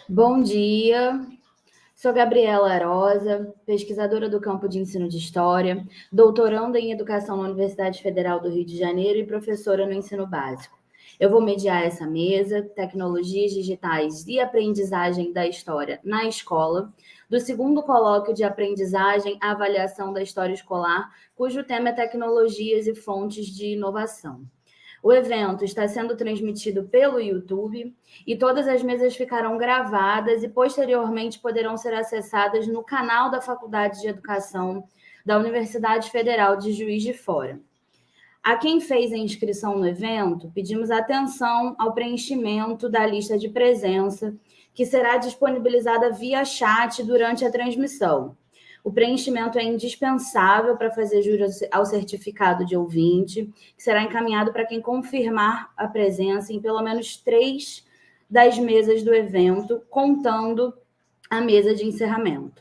Bom dia, sou Gabriela Arosa, pesquisadora do campo de ensino de História, doutoranda em Educação na Universidade Federal do Rio de Janeiro e professora no ensino básico. Eu vou mediar essa mesa, Tecnologias Digitais e Aprendizagem da História na Escola, do segundo colóquio de Aprendizagem à Avaliação da História Escolar, cujo tema é Tecnologias e Fontes de Inovação. O evento está sendo transmitido pelo YouTube e todas as mesas ficarão gravadas e posteriormente poderão ser acessadas no canal da Faculdade de Educação da Universidade Federal de Juiz de Fora. A quem fez a inscrição no evento, pedimos atenção ao preenchimento da lista de presença, que será disponibilizada via chat durante a transmissão. O preenchimento é indispensável para fazer jus ao certificado de ouvinte, que será encaminhado para quem confirmar a presença em pelo menos 3 das mesas do evento, contando a mesa de encerramento.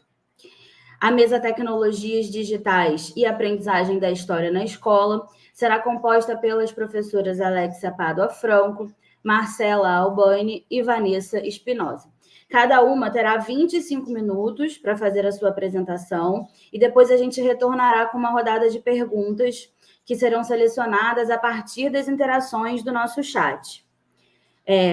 A mesa Tecnologias Digitais e Aprendizagem da História na Escola será composta pelas professoras Alexia Pádua Franco, Marcela Albani e Vanessa Espinosa. Cada uma terá 25 minutos para fazer a sua apresentação e depois a gente retornará com uma rodada de perguntas que serão selecionadas a partir das interações do nosso chat.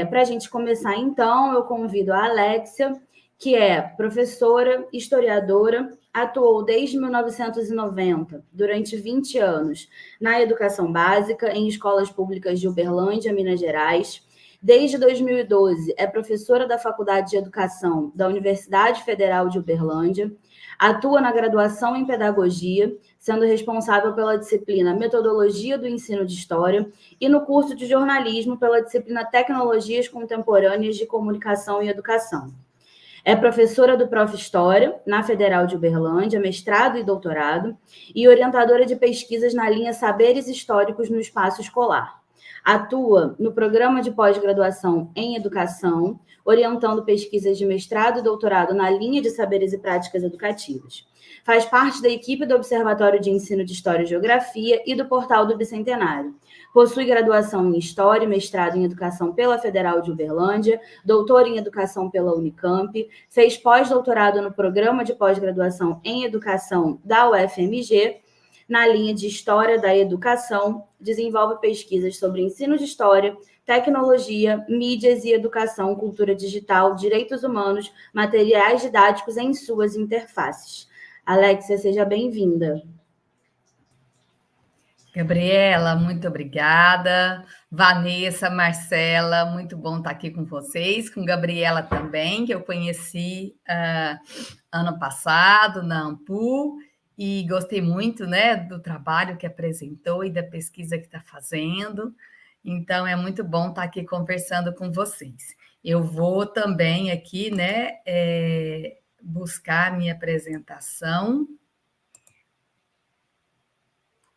Para a gente começar, então, eu convido a Alexia, que é professora, historiadora, atuou desde 1990, durante 20 anos, na educação básica, em escolas públicas de Uberlândia, Minas Gerais. Desde 2012, é professora da Faculdade de Educação da Universidade Federal de Uberlândia, atua na graduação em Pedagogia, sendo responsável pela disciplina Metodologia do Ensino de História e no curso de Jornalismo pela disciplina Tecnologias Contemporâneas de Comunicação e Educação. É professora do Prof. História, na Federal de Uberlândia, mestrado e doutorado, e orientadora de pesquisas na linha Saberes Históricos no Espaço Escolar. Atua no programa de pós-graduação em Educação, orientando pesquisas de mestrado e doutorado na linha de Saberes e Práticas Educativas. Faz parte da equipe do Observatório de Ensino de História e Geografia e do Portal do Bicentenário. Possui graduação em História e mestrado em Educação pela Federal de Uberlândia, doutor em Educação pela Unicamp, fez pós-doutorado no Programa de Pós-Graduação em Educação da UFMG, na linha de História da Educação, desenvolve pesquisas sobre ensino de história, tecnologia, mídias e educação, cultura digital, direitos humanos, materiais didáticos em suas interfaces. Alexia, seja bem-vinda. Gabriela, muito obrigada. Vanessa, Marcela, muito bom estar aqui com vocês, com Gabriela também, que eu conheci ano passado na Ampu, e gostei muito, né, do trabalho que apresentou e da pesquisa que está fazendo. Então, é muito bom estar aqui conversando com vocês. Eu vou também aqui, né, buscar a minha apresentação.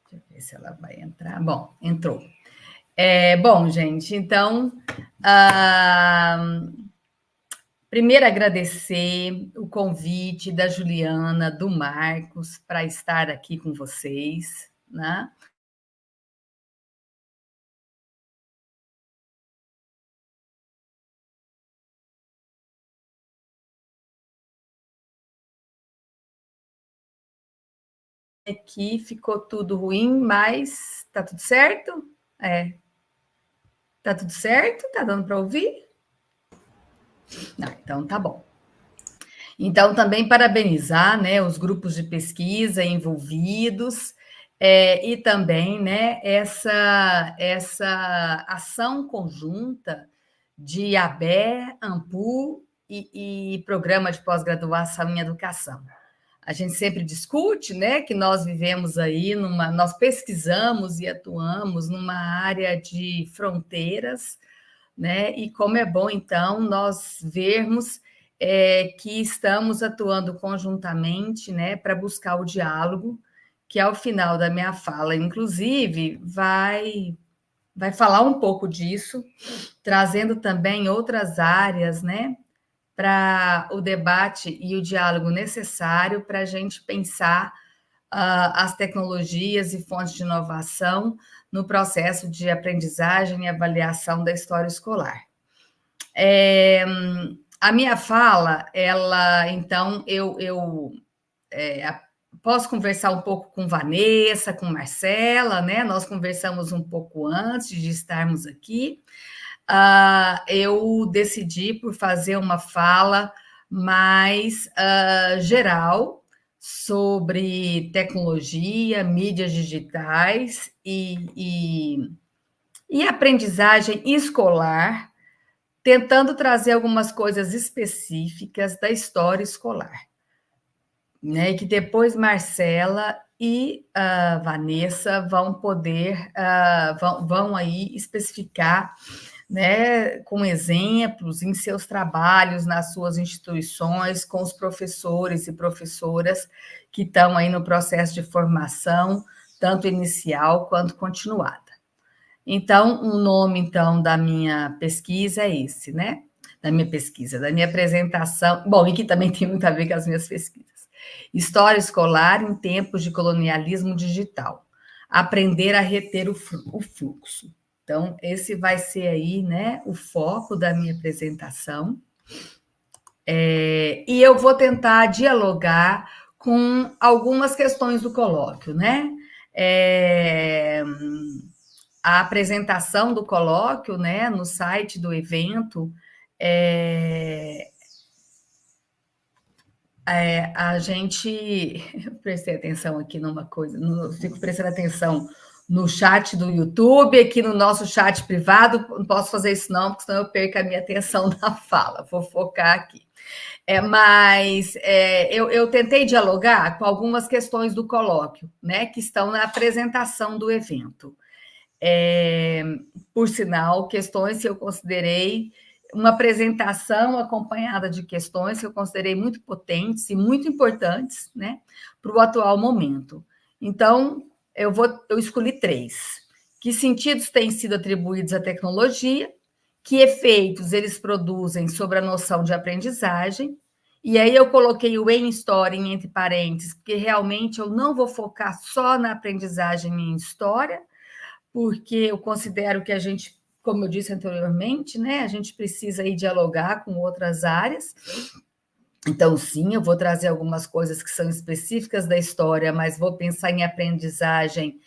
Deixa eu ver se ela vai entrar. Bom, entrou. Bom, gente, então, primeiro agradecer o convite da Juliana, do Marcos, para estar aqui com vocês, né? Aqui ficou tudo ruim, mas tá tudo certo? Tá tudo certo? Tá dando para ouvir? Não, então tá bom. Então, também parabenizar, né, os grupos de pesquisa envolvidos, e também, né, essa ação conjunta de ABE, AMPU e Programa de Pós-Graduação em Educação. A gente sempre discute, né, que nós vivemos aí nós pesquisamos e atuamos numa área de fronteiras, né, e como é bom, então, nós vermos que estamos atuando conjuntamente, né, para buscar o diálogo, que ao final da minha fala, inclusive, vai falar um pouco disso, trazendo também outras áreas, né, para o debate e o diálogo necessário para a gente pensar as tecnologias e fontes de inovação no processo de aprendizagem e avaliação da história escolar. a minha fala, ela, então, posso conversar um pouco com Vanessa, com Marcela, né? Nós conversamos um pouco antes de estarmos aqui. Eu decidi por fazer uma fala mais geral sobre tecnologia, mídias digitais e aprendizagem escolar, tentando trazer algumas coisas específicas da história escolar, né? E que depois Marcela e a Vanessa vão poder, vão aí especificar, né, com exemplos em seus trabalhos, nas suas instituições, com os professores e professoras que estão aí no processo de formação, tanto inicial quanto continuada. Então, o nome, então, da minha pesquisa é esse, né? Da minha apresentação, bom, e que também tem muito a ver com as minhas pesquisas. História escolar em tempos de colonialismo digital. Aprender a reter o fluxo. Então, esse vai ser aí, né, o foco da minha apresentação. E eu vou tentar dialogar com algumas questões do colóquio, né? A apresentação do colóquio, né, no site do evento, a gente... Eu prestei atenção aqui numa coisa, fico prestando atenção no chat do YouTube, aqui no nosso chat privado, não posso fazer isso não, porque senão eu perco a minha atenção na fala, vou focar aqui. Mas eu tentei dialogar com algumas questões do colóquio, né, que estão na apresentação do evento. Por sinal, questões que eu considerei, uma apresentação acompanhada de questões que eu considerei muito potentes e muito importantes, né, para o atual momento. Então, eu escolhi 3. Que sentidos têm sido atribuídos à tecnologia? Que efeitos eles produzem sobre a noção de aprendizagem? E aí eu coloquei o em história entre parênteses, porque realmente eu não vou focar só na aprendizagem em história, porque eu considero que a gente, como eu disse anteriormente, né, a gente precisa aí dialogar com outras áreas. Então, sim, eu vou trazer algumas coisas que são específicas da história, mas vou pensar em aprendizagem,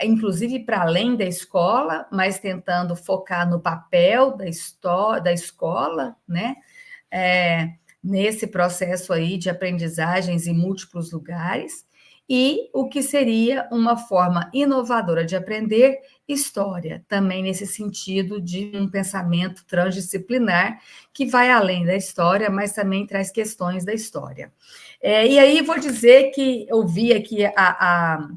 inclusive para além da escola, mas tentando focar no papel da escola, né? Nesse processo aí de aprendizagens em múltiplos lugares, e o que seria uma forma inovadora de aprender história, também nesse sentido de um pensamento transdisciplinar que vai além da história, mas também traz questões da história. E aí vou dizer que eu vi aqui a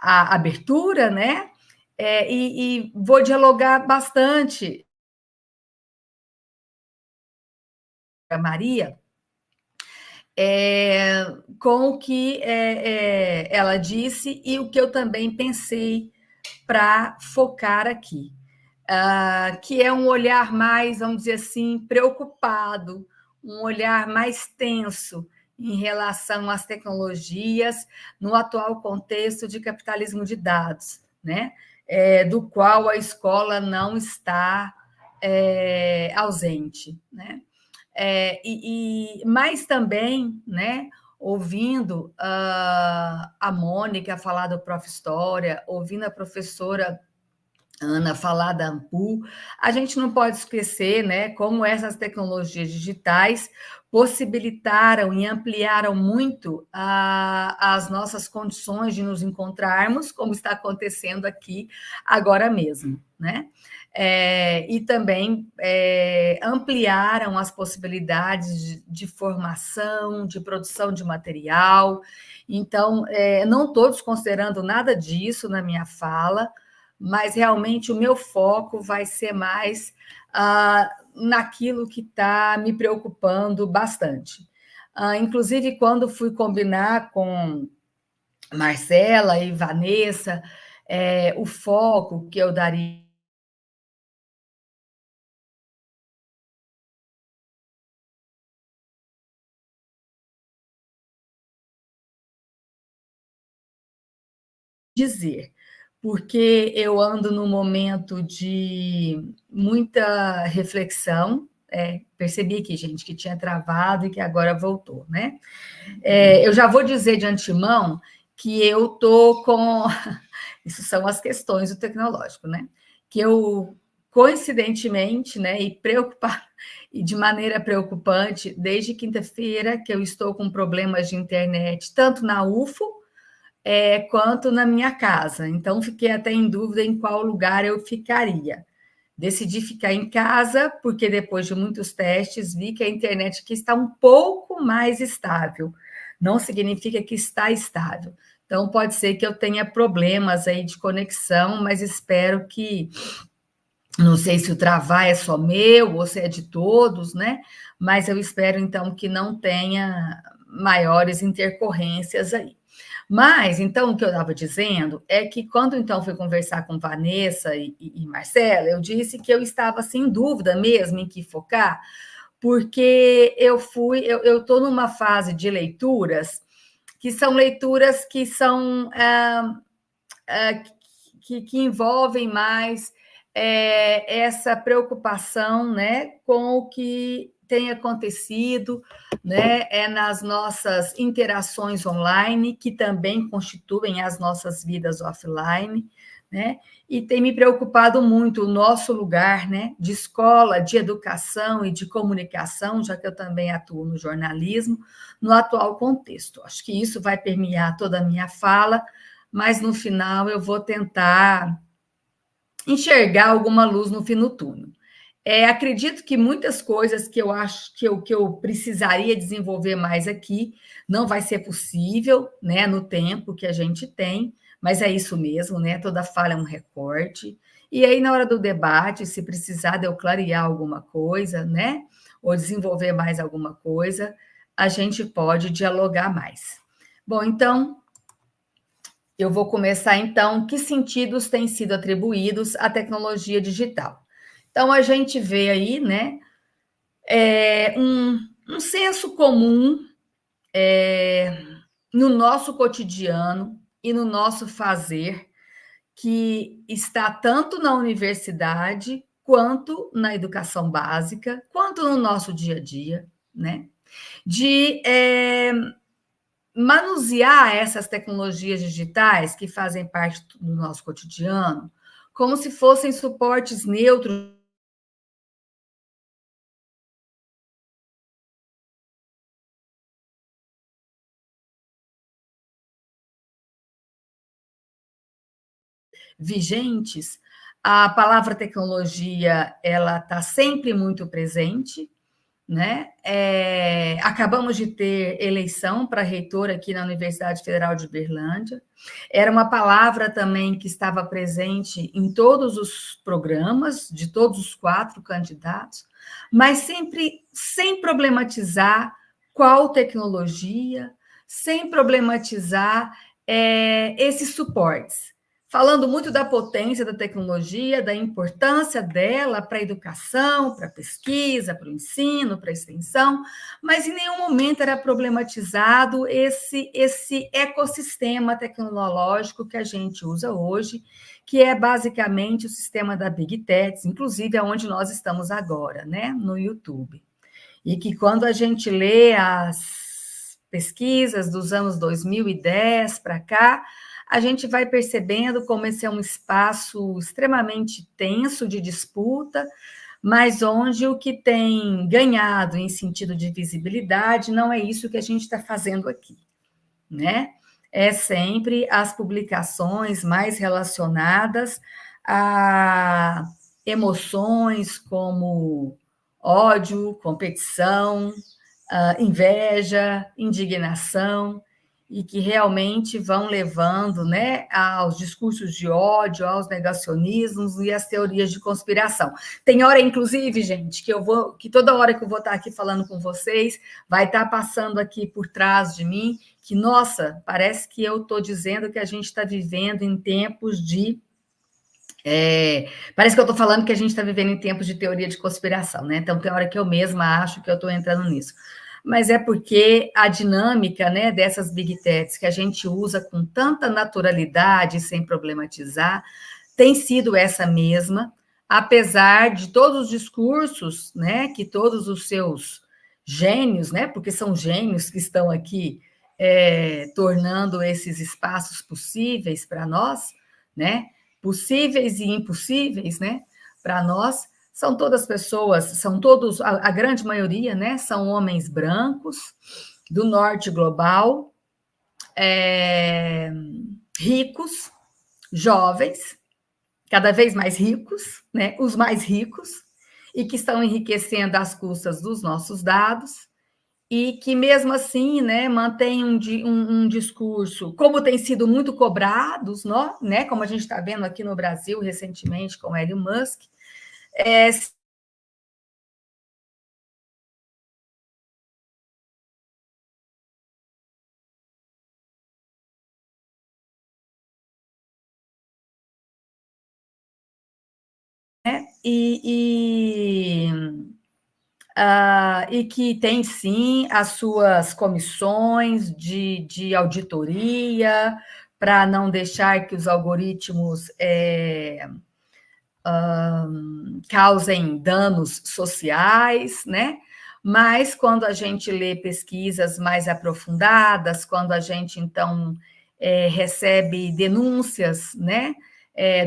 abertura, né? E vou dialogar bastante com a Maria, com o que ela disse e o que eu também pensei para focar aqui, que é um olhar mais, vamos dizer assim, preocupado, um olhar mais tenso em relação às tecnologias no atual contexto de capitalismo de dados, né? Do qual a escola não está ausente, né? Mas também, né, ouvindo a Mônica falar do Prof. História, ouvindo a professora Ana falar da Ampul, a gente não pode esquecer, né, como essas tecnologias digitais possibilitaram e ampliaram muito as nossas condições de nos encontrarmos, como está acontecendo aqui agora mesmo, né? E também ampliaram as possibilidades de formação, de produção de material. Então, não estou desconsiderando nada disso na minha fala, mas realmente o meu foco vai ser mais naquilo que está me preocupando bastante. Inclusive, quando fui combinar com Marcela e Vanessa, o foco que eu daria dizer, porque eu ando num momento de muita reflexão percebi aqui, gente, que tinha travado e que agora voltou, né? Eu já vou dizer de antemão que eu tô com... Isso são as questões do tecnológico, né? Que eu, coincidentemente, né, e de maneira preocupante, desde quinta-feira que eu estou com problemas de internet, tanto na UFO, quanto na minha casa. Então, fiquei até em dúvida em qual lugar eu ficaria. Decidi ficar em casa, porque depois de muitos testes, vi que a internet aqui está um pouco mais estável. Não significa que está estável. Então, pode ser que eu tenha problemas aí de conexão, mas espero que... Não sei se o travar é só meu ou se é de todos, né? Mas eu espero, então, que não tenha maiores intercorrências aí. Mas, então, o que eu estava dizendo é que quando, então, fui conversar com Vanessa e Marcela, eu disse que eu estava, assim, em dúvida mesmo em que focar, porque eu estou numa fase de leituras que são leituras que são... que envolvem mais essa preocupação, né, com o que tem acontecido, né, nas nossas interações online, que também constituem as nossas vidas offline, né, e tem me preocupado muito o nosso lugar, né, de escola, de educação e de comunicação, já que eu também atuo no jornalismo, no atual contexto. Acho que isso vai permear toda a minha fala, mas no final eu vou tentar enxergar alguma luz no fim do túnel. Acredito que muitas coisas que eu acho que eu precisaria desenvolver mais aqui não vai ser possível, né, no tempo que a gente tem, mas é isso mesmo, né? Toda fala é um recorte. E aí, na hora do debate, se precisar de eu clarear alguma coisa, né, ou desenvolver mais alguma coisa, a gente pode dialogar mais. Bom, então, eu vou começar, então, que sentidos têm sido atribuídos à tecnologia digital. Então, a gente vê aí, né, um senso comum no nosso cotidiano e no nosso fazer, que está tanto na universidade, quanto na educação básica, quanto no nosso dia a dia, né, de manusear essas tecnologias digitais que fazem parte do nosso cotidiano, como se fossem suportes neutros vigentes. A palavra tecnologia, ela está sempre muito presente, né? Acabamos de ter eleição para reitor aqui na Universidade Federal de Uberlândia. Era uma palavra também que estava presente em todos os programas, de todos os 4 candidatos, mas sempre sem problematizar qual tecnologia, sem problematizar esses suportes. Falando muito da potência da tecnologia, da importância dela para a educação, para a pesquisa, para o ensino, para a extensão, mas em nenhum momento era problematizado esse ecossistema tecnológico que a gente usa hoje, que é basicamente o sistema da Big Techs, inclusive aonde nós estamos agora, né, no YouTube. E que quando a gente lê as pesquisas dos anos 2010 para cá, a gente vai percebendo como esse é um espaço extremamente tenso de disputa, mas onde o que tem ganhado em sentido de visibilidade não é isso que a gente está fazendo aqui, né? É sempre as publicações mais relacionadas a emoções como ódio, competição, inveja, indignação, e que realmente vão levando, né, aos discursos de ódio, aos negacionismos e às teorias de conspiração. Tem hora, inclusive, gente, que toda hora que eu vou estar aqui falando com vocês, vai estar passando aqui por trás de mim, que, nossa, parece que eu estou dizendo que a gente está vivendo em tempos de... parece que eu estou falando que a gente está vivendo em tempos de teoria de conspiração, né? Então, tem hora que eu mesma acho que eu estou entrando nisso. Mas é porque a dinâmica, né, dessas Big Techs que a gente usa com tanta naturalidade, sem problematizar, tem sido essa mesma. apesar de todos os discursos, né, que todos os seus gênios, né, porque são gênios que estão aqui tornando esses espaços possíveis para nós, né, possíveis e impossíveis, né, para nós, são todas pessoas, são todos, a grande maioria, né, são homens brancos, do norte global, ricos, jovens, cada vez mais ricos, né, os mais ricos, e que estão enriquecendo às custas dos nossos dados, e que, mesmo assim, né, mantém um discurso, como tem sido muito cobrados, né, como a gente está vendo aqui no Brasil recentemente com Elon Musk, e que tem, sim, as suas comissões de auditoria para não deixar que os algoritmos causem danos sociais, né? Mas quando a gente lê pesquisas mais aprofundadas, quando a gente, então, recebe denúncias, né,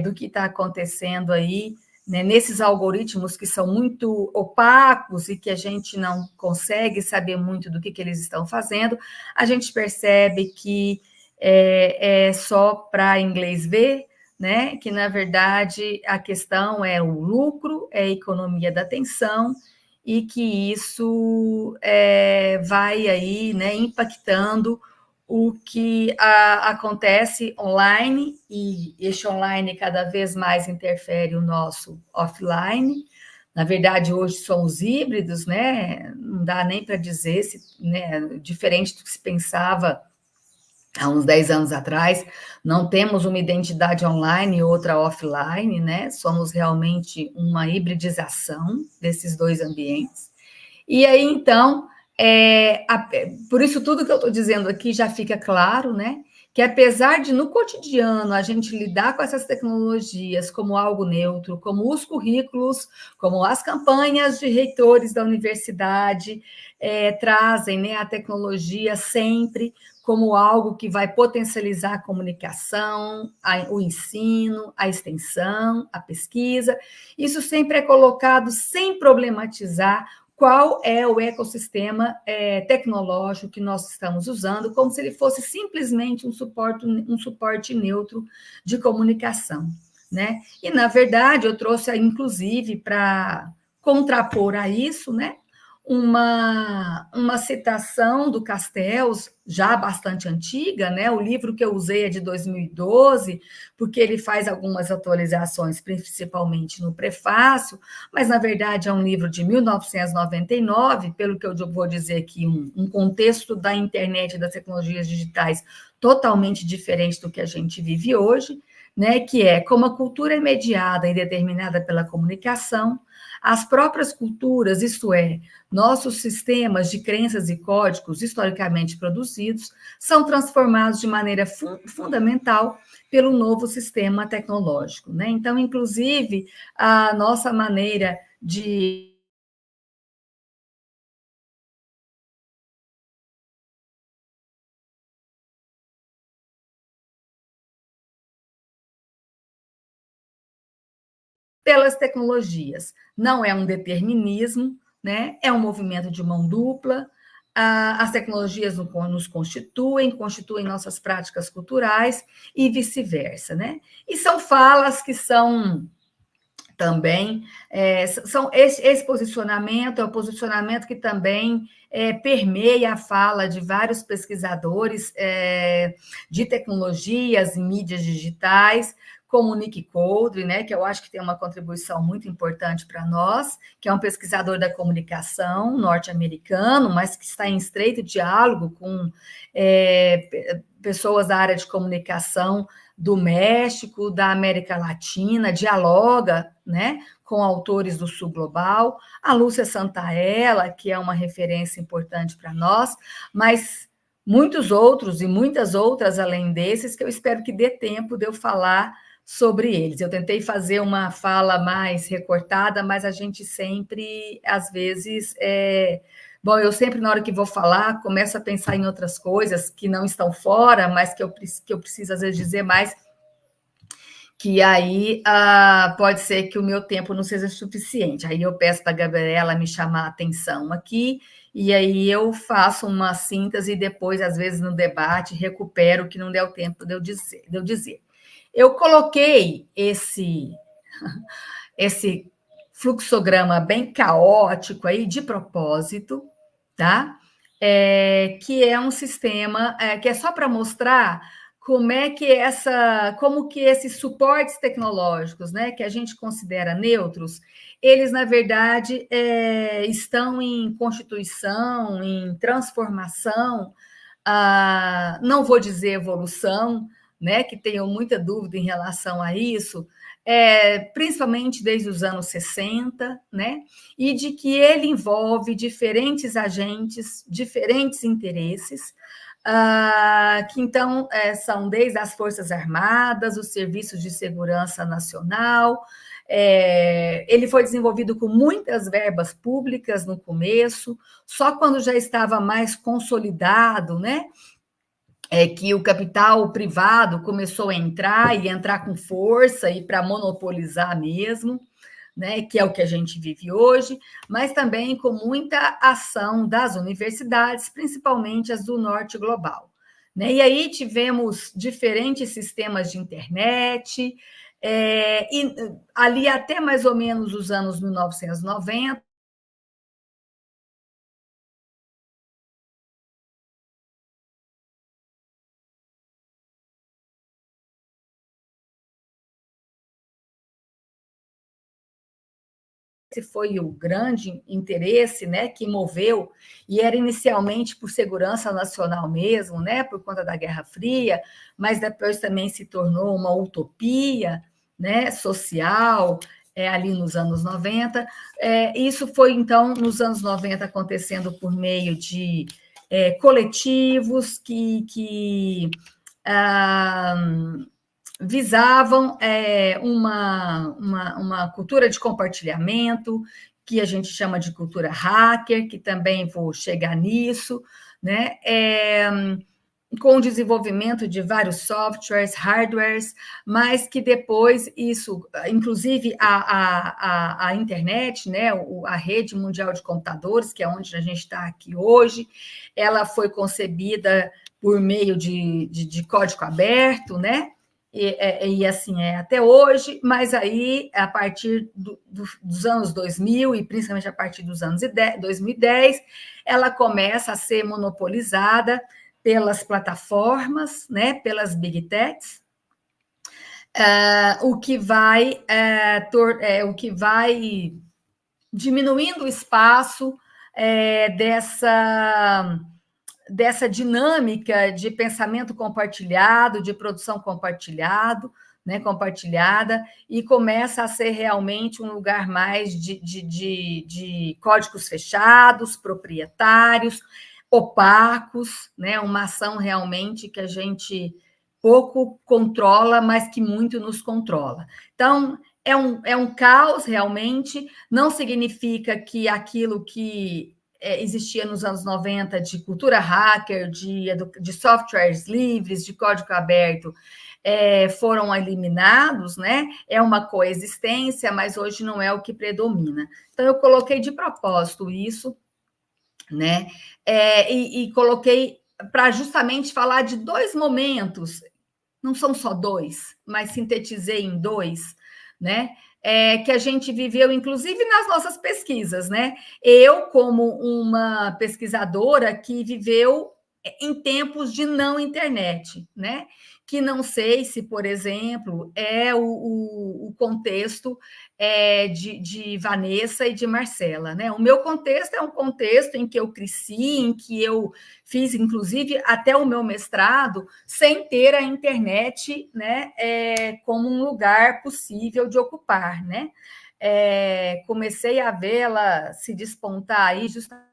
do que está acontecendo aí, né, nesses algoritmos que são muito opacos e que a gente não consegue saber muito do que eles estão fazendo, a gente percebe que é só para inglês ver, né, que, na verdade, a questão é o lucro, é a economia da atenção, e que isso vai aí, né, impactando o que acontece online, e este online cada vez mais interfere o nosso offline. Na verdade, hoje somos híbridos, né? Não dá nem para dizer, né, diferente do que se pensava há uns 10 anos atrás, não temos uma identidade online e outra offline, né? Somos realmente uma hibridização desses dois ambientes. E aí, então, por isso tudo que eu estou dizendo aqui já fica claro, né? Que apesar de, no cotidiano, a gente lidar com essas tecnologias como algo neutro, como os currículos, como as campanhas de reitores da universidade trazem, né, a tecnologia sempre como algo que vai potencializar a comunicação, o ensino, a extensão, a pesquisa. Isso sempre é colocado sem problematizar qual é o ecossistema tecnológico que nós estamos usando, como se ele fosse simplesmente um suporte neutro de comunicação, né? E, na verdade, eu trouxe, inclusive, para contrapor a isso, né, uma citação do Castells, já bastante antiga, né? O livro que eu usei é de 2012, porque ele faz algumas atualizações, principalmente no prefácio, mas, na verdade, é um livro de 1999, pelo que eu vou dizer aqui, um contexto da internet e das tecnologias digitais totalmente diferente do que a gente vive hoje, né? Que é como a cultura é mediada e determinada pela comunicação, as próprias culturas, isto é, nossos sistemas de crenças e códigos historicamente produzidos, são transformados de maneira fundamental pelo novo sistema tecnológico, né? Então, inclusive, a nossa maneira de pelas tecnologias. Não é um determinismo, né? É um movimento de mão dupla. As tecnologias nos constituem nossas práticas culturais e vice-versa, né? E são falas que são também, são esse posicionamento é o posicionamento que também permeia a fala de vários pesquisadores de tecnologias e mídias digitais, como o Nick Coldry, né, que eu acho que tem uma contribuição muito importante para nós, que é um pesquisador da comunicação norte-americano, mas que está em estreito diálogo com pessoas da área de comunicação do México, da América Latina, dialoga, né, com autores do Sul Global, a Lúcia Santaella, que é uma referência importante para nós, mas muitos outros e muitas outras além desses, que eu espero que dê tempo de eu falar sobre eles. Eu tentei fazer uma fala mais recortada, mas a gente sempre, às vezes, bom, eu sempre, na hora que vou falar, começo a pensar em outras coisas que não estão fora, mas que eu preciso, às vezes, dizer mais, que aí pode ser que o meu tempo não seja suficiente. Aí eu peço para a Gabriela me chamar a atenção aqui, e aí eu faço uma síntese e depois, às vezes, no debate, recupero o que não deu tempo de eu dizer. Eu coloquei esse fluxograma bem caótico aí de propósito, tá? Que é um sistema que é só para mostrar como que esses suportes tecnológicos, né, que a gente considera neutros, eles na verdade estão em constituição, em transformação, não vou dizer evolução, né, que tenho muita dúvida em relação a isso, principalmente desde os anos 60, né, e de que ele envolve diferentes agentes, diferentes interesses, que então são desde as Forças Armadas, os serviços de segurança nacional. Ele foi desenvolvido com muitas verbas públicas no começo, só quando já estava mais consolidado, né, que o capital privado começou a entrar com força e para monopolizar mesmo, né, que é o que a gente vive hoje, mas também com muita ação das universidades, principalmente as do norte global. Né? E aí tivemos diferentes sistemas de internet, e ali até mais ou menos os anos 1990, esse foi o grande interesse, né, que moveu, e era inicialmente por segurança nacional mesmo, né, por conta da Guerra Fria, mas depois também se tornou uma utopia, né, social, ali nos anos 90. Isso foi, então, nos anos 90, acontecendo por meio de coletivos ah, visavam uma cultura de compartilhamento, que a gente chama de cultura hacker, que também vou chegar nisso, né? Com o desenvolvimento de vários softwares, hardwares, mas que depois isso, inclusive a internet, né, a rede mundial de computadores, que é onde a gente está aqui hoje, ela foi concebida por meio de código aberto, né? E assim é até hoje, mas aí, a partir dos anos 2000, e principalmente a partir dos anos 2010, ela começa a ser monopolizada pelas plataformas, né, pelas big techs, o que vai diminuindo o espaço dessa dinâmica de pensamento compartilhado, de produção compartilhada, e começa a ser realmente um lugar mais de códigos fechados, proprietários, opacos, né? Uma ação realmente que a gente pouco controla, mas que muito nos controla. Então, é um caos realmente, não significa que aquilo que existia nos anos 90 de cultura hacker, de softwares livres, de código aberto, foram eliminados, né? É uma coexistência, mas hoje não é o que predomina. Então, eu coloquei de propósito isso, né? E coloquei para justamente falar de dois momentos, não são só dois, mas sintetizei em dois, né? Que a gente viveu, inclusive nas nossas pesquisas, né? Eu, como uma pesquisadora que viveu em tempos de não internet, né? Que não sei se, por exemplo, é o contexto de Vanessa e de Marcela, né? O meu contexto é um contexto em que eu cresci, em que eu fiz, inclusive, até o meu mestrado, sem ter a internet, né, como um lugar possível de ocupar, né? Comecei a vê-la se despontar aí justamente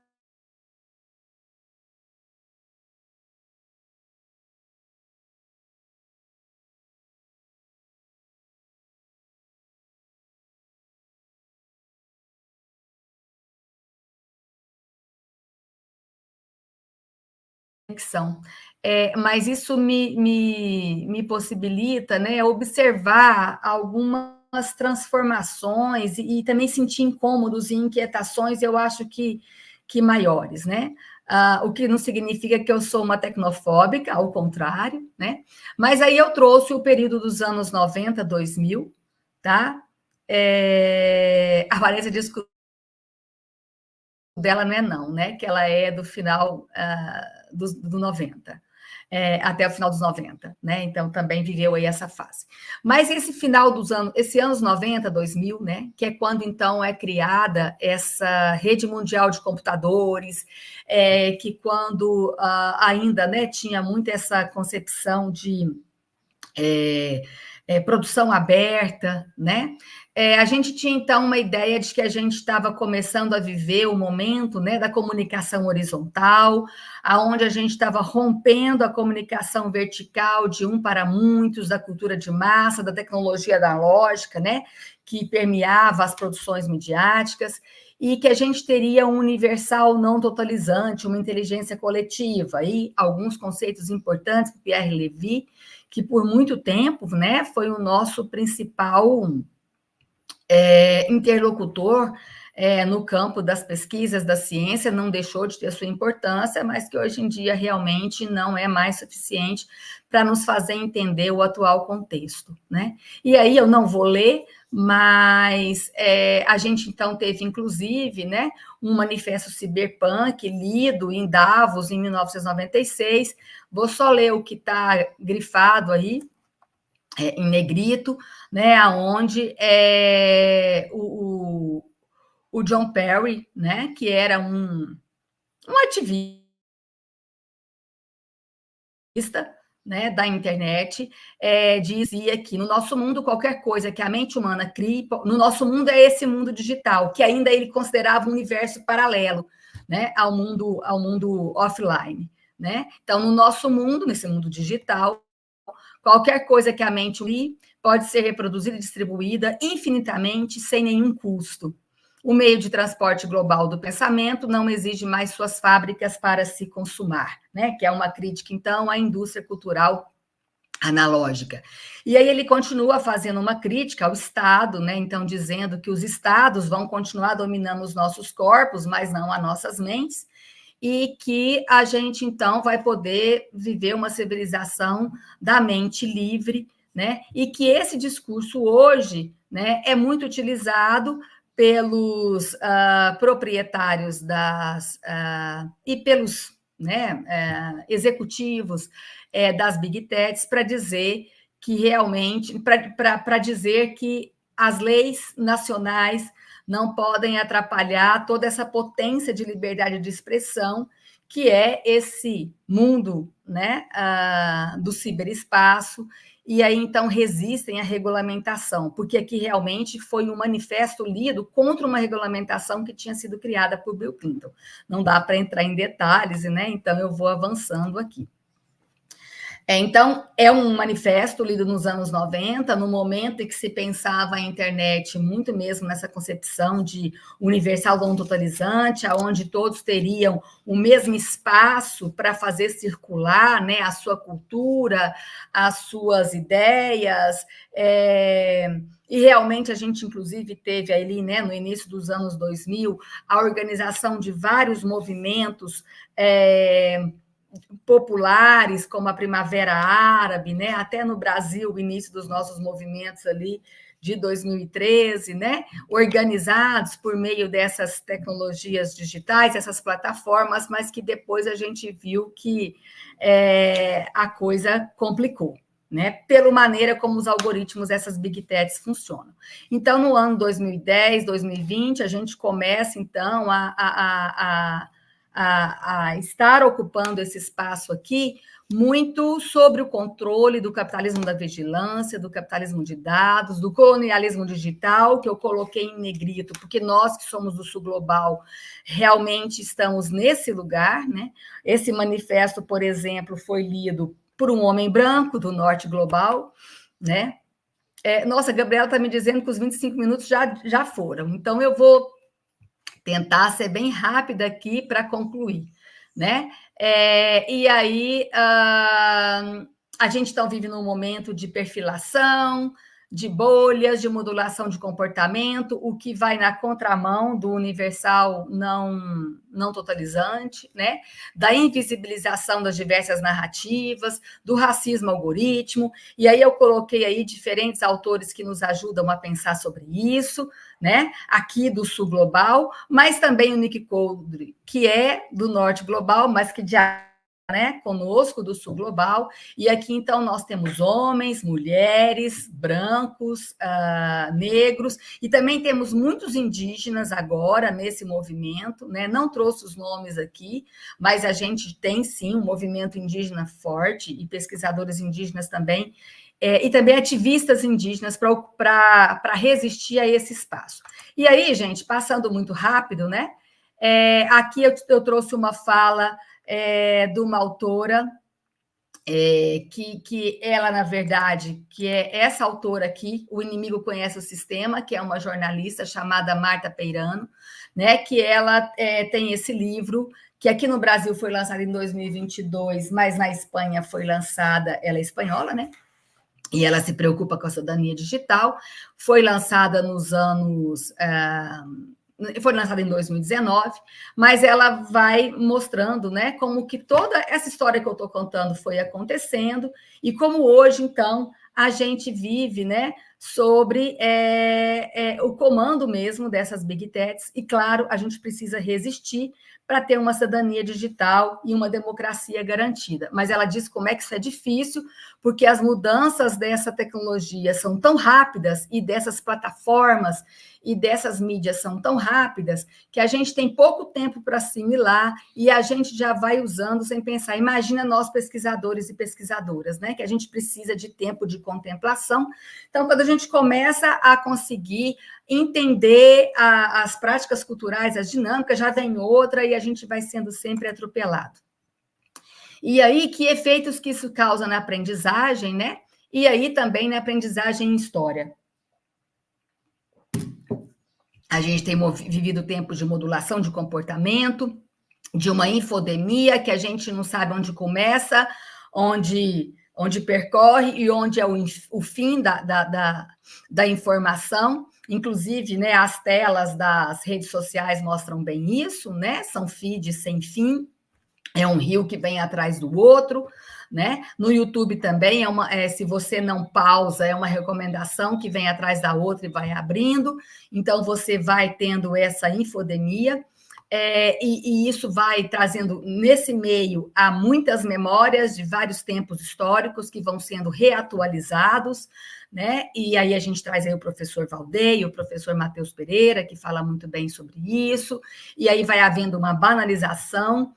conexão. Mas isso me possibilita, né, observar algumas transformações e também sentir incômodos e inquietações, eu acho que maiores, né? O que não significa que eu sou uma tecnofóbica, ao contrário, né? Mas aí eu trouxe o período dos anos 90, 2000, tá? A Vanessa disse que dela não é não, né? Que ela é do final do 90, até o final dos 90, né? Então também viveu aí essa fase. Mas esse final dos anos, esse anos 90, 2000, né? Que é quando então é criada essa rede mundial de computadores, que quando ainda, né, tinha muito essa concepção de produção aberta, né? A gente tinha, então, uma ideia de que a gente estava começando a viver o momento, né, da comunicação horizontal, aonde a gente estava rompendo a comunicação vertical de um para muitos, da cultura de massa, da tecnologia analógica, né, que permeava as produções midiáticas, e que a gente teria um universal não totalizante, uma inteligência coletiva, e alguns conceitos importantes, Pierre Levy, que por muito tempo, né, foi o nosso principal interlocutor no campo das pesquisas da ciência, não deixou de ter sua importância, mas que hoje em dia realmente não é mais suficiente para nos fazer entender o atual contexto, né? E aí eu não vou ler, mas a gente então teve, inclusive, né, um manifesto cyberpunk lido em Davos em 1996. Vou só ler o que está grifado aí, em negrito, né, aonde o John Perry, né, que era um ativista, né, da internet, dizia que no nosso mundo, qualquer coisa que a mente humana crie, no nosso mundo é esse mundo digital, que ainda ele considerava um universo paralelo, né, ao mundo offline, né? Então, no nosso mundo, nesse mundo digital, qualquer coisa que a mente crie pode ser reproduzida e distribuída infinitamente sem nenhum custo. O meio de transporte global do pensamento não exige mais suas fábricas para se consumar, né? Que é uma crítica, então, à indústria cultural analógica. E aí ele continua fazendo uma crítica ao Estado, né? Então, dizendo que os Estados vão continuar dominando os nossos corpos, mas não as nossas mentes, e que a gente, então, vai poder viver uma civilização da mente livre, né? E que esse discurso hoje, né, é muito utilizado pelos proprietários e pelos, né, executivos das Big Techs para dizer que realmente, para dizer que as leis nacionais não podem atrapalhar toda essa potência de liberdade de expressão que é esse mundo, né, do ciberespaço, e aí então resistem à regulamentação, porque aqui realmente foi um manifesto lido contra uma regulamentação que tinha sido criada por Bill Clinton. Não dá para entrar em detalhes, né? Então eu vou avançando aqui. Então, é um manifesto lido nos anos 90, no momento em que se pensava a internet muito mesmo nessa concepção de universal não totalizante, onde todos teriam o mesmo espaço para fazer circular, né, a sua cultura, as suas ideias, e realmente a gente, inclusive, teve ali, né, no início dos anos 2000, a organização de vários movimentos populares, como a Primavera Árabe, né? Até no Brasil, o início dos nossos movimentos ali de 2013, né? Organizados por meio dessas tecnologias digitais, essas plataformas, mas que depois a gente viu que a coisa complicou, né? Pela maneira como os algoritmos dessas Big Techs funcionam. Então, no ano 2010, 2020, a gente começa, então, a estar ocupando esse espaço aqui, muito sobre o controle do capitalismo da vigilância, do capitalismo de dados, do colonialismo digital, que eu coloquei em negrito, porque nós que somos do Sul Global realmente estamos nesse lugar, né? Esse manifesto, por exemplo, foi lido por um homem branco do Norte Global, né? Nossa, a Gabriela está me dizendo que os 25 minutos já foram, então eu vou tentar ser bem rápida aqui para concluir, né? E aí a gente então vive num momento de perfilação, de bolhas, de modulação de comportamento, o que vai na contramão do universal não totalizante, né? Da invisibilização das diversas narrativas, do racismo algoritmo, e aí eu coloquei aí diferentes autores que nos ajudam a pensar sobre isso, né? Aqui do sul global, mas também o Nick Coldry, que é do norte global, mas que né, conosco do sul global, e aqui então nós temos homens, mulheres, brancos, negros, e também temos muitos indígenas agora nesse movimento, né? Não trouxe os nomes aqui, mas a gente tem sim um movimento indígena forte, e pesquisadores indígenas também, e também ativistas indígenas para resistir a esse espaço. E aí, gente, passando muito rápido, né? Aqui eu trouxe uma fala de uma autora que ela, na verdade, que é essa autora aqui, O Inimigo Conhece o Sistema, que é uma jornalista chamada Marta Peirano, né, que ela tem esse livro, que aqui no Brasil foi lançado em 2022, mas na Espanha foi lançada, ela é espanhola, né? E ela se preocupa com a cidadania digital, foi lançada nos anos... foi lançada em 2019, mas ela vai mostrando, né, como que toda essa história que eu estou contando foi acontecendo e como hoje, então, a gente vive, né, sobre o comando mesmo dessas big techs e, claro, a gente precisa resistir para ter uma cidadania digital e uma democracia garantida. Mas ela diz como é que isso é difícil, porque as mudanças dessa tecnologia são tão rápidas e dessas plataformas e dessas mídias são tão rápidas que a gente tem pouco tempo para assimilar e a gente já vai usando sem pensar. Imagina nós, pesquisadores e pesquisadoras, né? Que a gente precisa de tempo de contemplação. Então, quando a gente começa a conseguir entender as práticas culturais, as dinâmicas, já vem outra e a gente vai sendo sempre atropelado. E aí, que efeitos que isso causa na aprendizagem, né? E aí também na aprendizagem em história. A gente tem vivido tempos de modulação de comportamento, de uma infodemia que a gente não sabe onde começa, onde percorre e onde é o fim da informação. Inclusive, né, as telas das redes sociais mostram bem isso, né? São feeds sem fim, é um rio que vem atrás do outro, né? No YouTube também se você não pausa, é uma recomendação que vem atrás da outra e vai abrindo. Então você vai tendo essa infodemia. E isso vai trazendo nesse meio há muitas memórias de vários tempos históricos que vão sendo reatualizados, né? E aí a gente traz aí o professor Valdeir, o professor Matheus Pereira, que fala muito bem sobre isso, e aí vai havendo uma banalização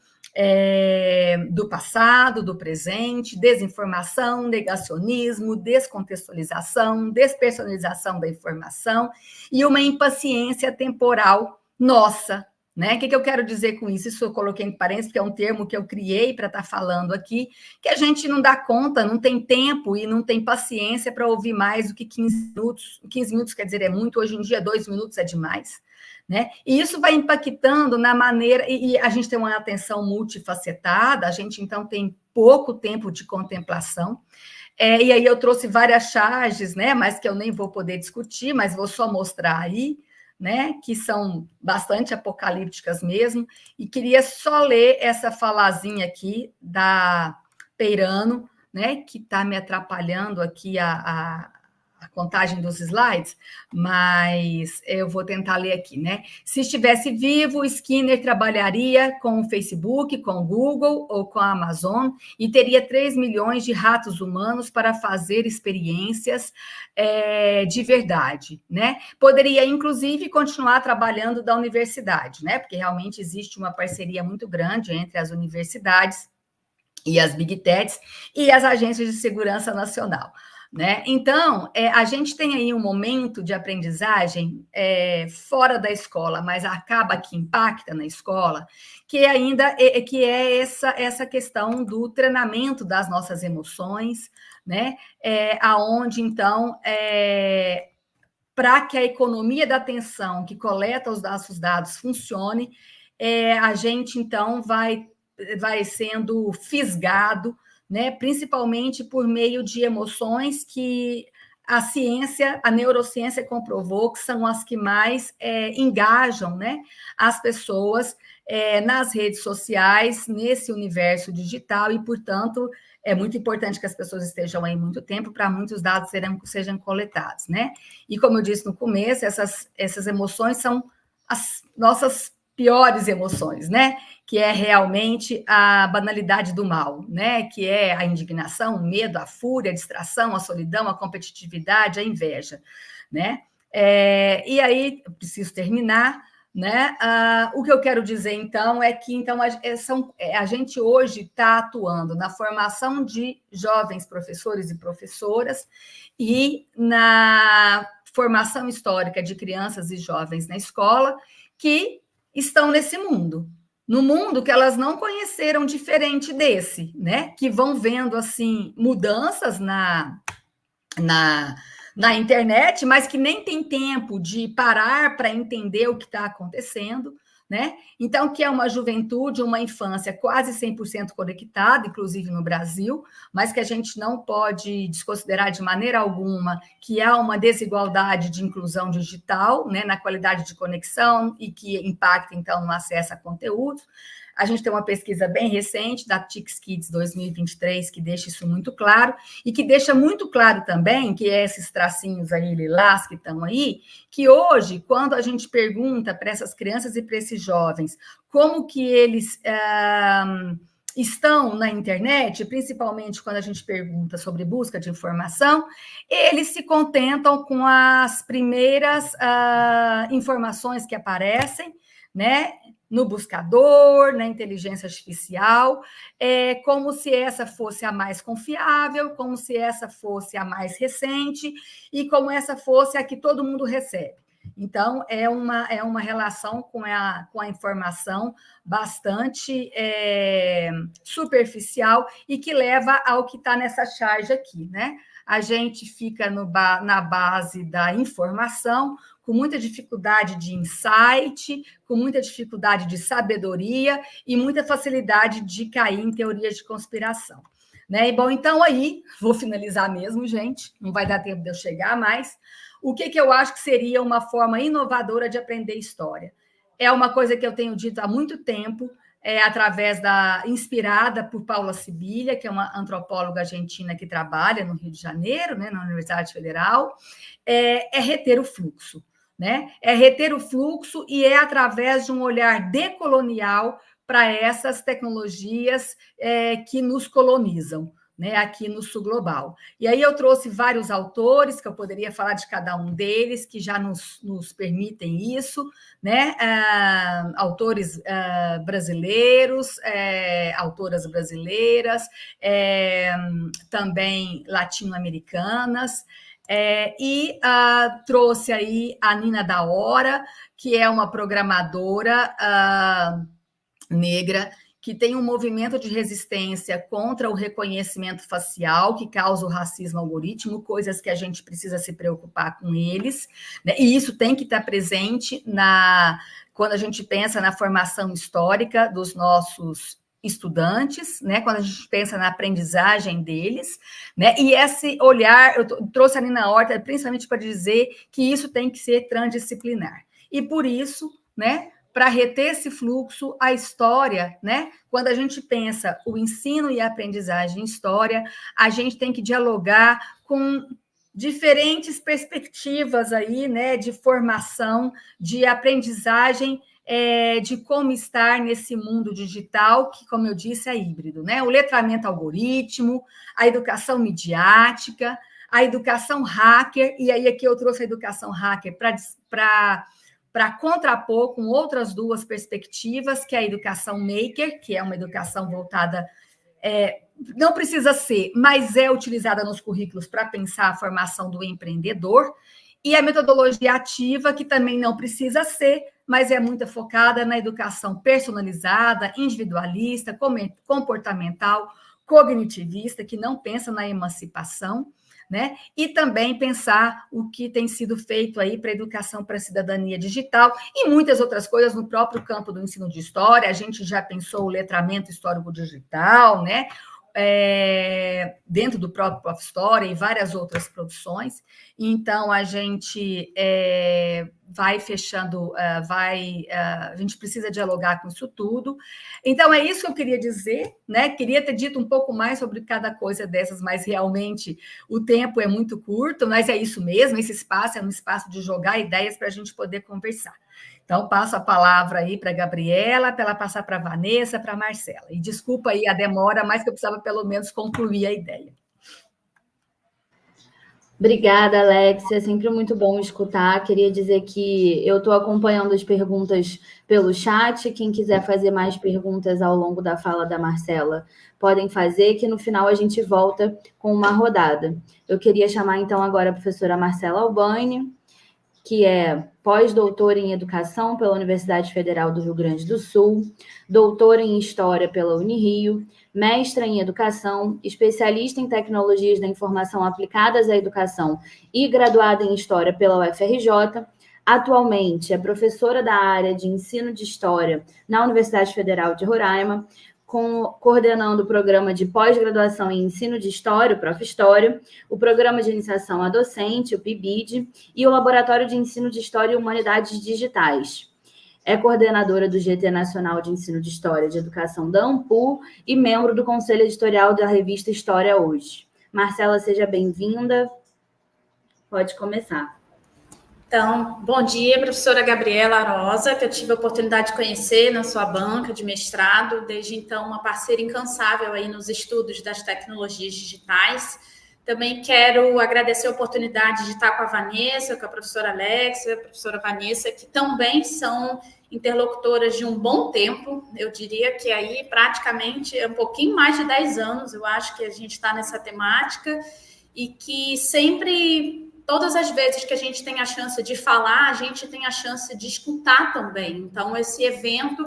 do passado, do presente, desinformação, negacionismo, descontextualização, despersonalização da informação e uma impaciência temporal nossa, né? O que eu quero dizer com isso? Isso eu coloquei em parênteses, que é um termo que eu criei para estar falando aqui, que a gente não dá conta, não tem tempo e não tem paciência para ouvir mais do que 15 minutos. 15 minutos quer dizer é muito, hoje em dia 2 minutos é demais. Né? E isso vai impactando na maneira, e a gente tem uma atenção multifacetada, a gente então tem pouco tempo de contemplação, e aí eu trouxe várias charges, né, mas que eu nem vou poder discutir, mas vou só mostrar aí, né, que são bastante apocalípticas mesmo, e queria só ler essa falazinha aqui da Peirano, né, que está me atrapalhando aqui a contagem dos slides, mas eu vou tentar ler aqui, né? Se estivesse vivo, Skinner trabalharia com o Facebook, com o Google ou com a Amazon e teria 3 milhões de ratos humanos para fazer experiências de verdade, né? Poderia, inclusive, continuar trabalhando da universidade, né? Porque realmente existe uma parceria muito grande entre as universidades e as Big Techs e as agências de segurança nacional. Né? Então, a gente tem aí um momento de aprendizagem fora da escola, mas acaba que impacta na escola, que ainda é essa questão do treinamento das nossas emoções, né? Aonde, então, para que a economia da atenção que coleta os nossos dados funcione, a gente, então, vai vai sendo fisgado, né, principalmente por meio de emoções que a neurociência comprovou que são as que mais engajam, né, as pessoas nas redes sociais, nesse universo digital, e, portanto, é muito importante que as pessoas estejam aí muito tempo para muitos dados sejam coletados, né? E, como eu disse no começo, essas emoções são as nossas piores emoções, né? Que é realmente a banalidade do mal, né? Que é a indignação, o medo, a fúria, a distração, a solidão, a competitividade, a inveja, né? E aí, eu preciso terminar, né? O que eu quero dizer, então, é que a gente hoje está atuando na formação de jovens professores e professoras e na formação histórica de crianças e jovens na escola que estão nesse mundo, no mundo que elas não conheceram diferente desse, né? Que vão vendo assim mudanças na internet, mas que nem tem tempo de parar para entender o que está acontecendo, né? Então, que é uma juventude, uma infância quase 100% conectada, inclusive no Brasil, mas que a gente não pode desconsiderar de maneira alguma que há uma desigualdade de inclusão digital, né, na qualidade de conexão e que impacta, então, no acesso a conteúdos. A gente tem uma pesquisa bem recente da TICS Kids 2023 que deixa isso muito claro, e que deixa muito claro também, que é esses tracinhos aí, lilás, que estão aí, que hoje, quando a gente pergunta para essas crianças e para esses jovens como que eles estão na internet, principalmente quando a gente pergunta sobre busca de informação, eles se contentam com as primeiras informações que aparecem, né, no buscador, na inteligência artificial, como se essa fosse a mais confiável, como se essa fosse a mais recente e como essa fosse a que todo mundo recebe. Então, é uma relação com a informação bastante superficial e que leva ao que está nessa charge aqui, né? A gente fica na base da informação, com muita dificuldade de insight, com muita dificuldade de sabedoria e muita facilidade de cair em teorias de conspiração. Né? E, bom, então aí, vou finalizar mesmo, gente, não vai dar tempo de eu chegar mais. O que eu acho que seria uma forma inovadora de aprender história? É uma coisa que eu tenho dito há muito tempo, inspirada por Paula Sibilia, que é uma antropóloga argentina que trabalha no Rio de Janeiro, né, na Universidade Federal, é reter o fluxo. Né? É reter o fluxo e é através de um olhar decolonial para essas tecnologias que nos colonizam, né, aqui no sul global. E aí eu trouxe vários autores, que eu poderia falar de cada um deles, que já nos permitem isso, né? Autores brasileiros, autoras brasileiras, também latino-americanas, trouxe aí a Nina da Hora, que é uma programadora negra, que tem um movimento de resistência contra o reconhecimento facial, que causa o racismo algoritmo, coisas que a gente precisa se preocupar com eles, né? E isso tem que estar presente quando a gente pensa na formação histórica dos nossos estudantes, né? Quando a gente pensa na aprendizagem deles, né? E esse olhar, eu trouxe ali na horta, principalmente para dizer que isso tem que ser transdisciplinar. E por isso, né? Para reter esse fluxo, a história, né? Quando a gente pensa o ensino e a aprendizagem em história, a gente tem que dialogar com diferentes perspectivas aí, né? De formação, de aprendizagem, de como estar nesse mundo digital, que, como eu disse, é híbrido, né? O letramento algoritmo, a educação midiática, a educação hacker, e aí aqui eu trouxe a educação hacker para contrapor com outras duas perspectivas, que é a educação maker, que é uma educação voltada, não precisa ser, mas é utilizada nos currículos para pensar a formação do empreendedor, e a metodologia ativa, que também não precisa ser, mas é muito focada na educação personalizada, individualista, comportamental, cognitivista, que não pensa na emancipação, né? E também pensar o que tem sido feito aí para a educação para a cidadania digital e muitas outras coisas no próprio campo do ensino de história. A gente já pensou o letramento histórico digital, né? Dentro do próprio Prof. História e várias outras produções. Então, a gente vai fechando, a gente precisa dialogar com isso tudo. Então, é isso que eu queria dizer, né? Queria ter dito um pouco mais sobre cada coisa dessas, mas realmente o tempo é muito curto, mas é isso mesmo, esse espaço é um espaço de jogar ideias para a gente poder conversar. Então, passo a palavra aí para a Gabriela, para ela passar para a Vanessa, para a Marcela. E desculpa aí a demora, mas que eu precisava pelo menos concluir a ideia. Obrigada, Alexia. É sempre muito bom escutar. Queria dizer que eu estou acompanhando as perguntas pelo chat. Quem quiser fazer mais perguntas ao longo da fala da Marcela, podem fazer, que no final a gente volta com uma rodada. Eu queria chamar, então, agora a professora Marcela Albani, que é pós-doutora em Educação pela Universidade Federal do Rio Grande do Sul, doutora em História pela Unirio, mestra em Educação, especialista em Tecnologias da Informação aplicadas à Educação e graduada em História pela UFRJ. Atualmente é professora da área de Ensino de História na Universidade Federal de Roraima, coordenando o programa de pós-graduação em Ensino de História, o Prof. História, o programa de iniciação a docente, o PIBID, e o Laboratório de Ensino de História e Humanidades Digitais. É coordenadora do GT Nacional de Ensino de História de Educação da ANPU e membro do Conselho Editorial da revista História Hoje. Marcela, seja bem-vinda. Pode começar. Então, bom dia, professora Gabriela Arosa, que eu tive a oportunidade de conhecer na sua banca de mestrado, desde então uma parceira incansável aí nos estudos das tecnologias digitais. Também quero agradecer a oportunidade de estar com a Vanessa, com a professora Alexia, a professora Vanessa, que também são interlocutoras de um bom tempo, eu diria que aí praticamente é um pouquinho mais de 10 anos, eu acho que a gente está nessa temática, e que sempre... Todas as vezes que a gente tem a chance de falar, a gente tem a chance de escutar também. Então, esse evento,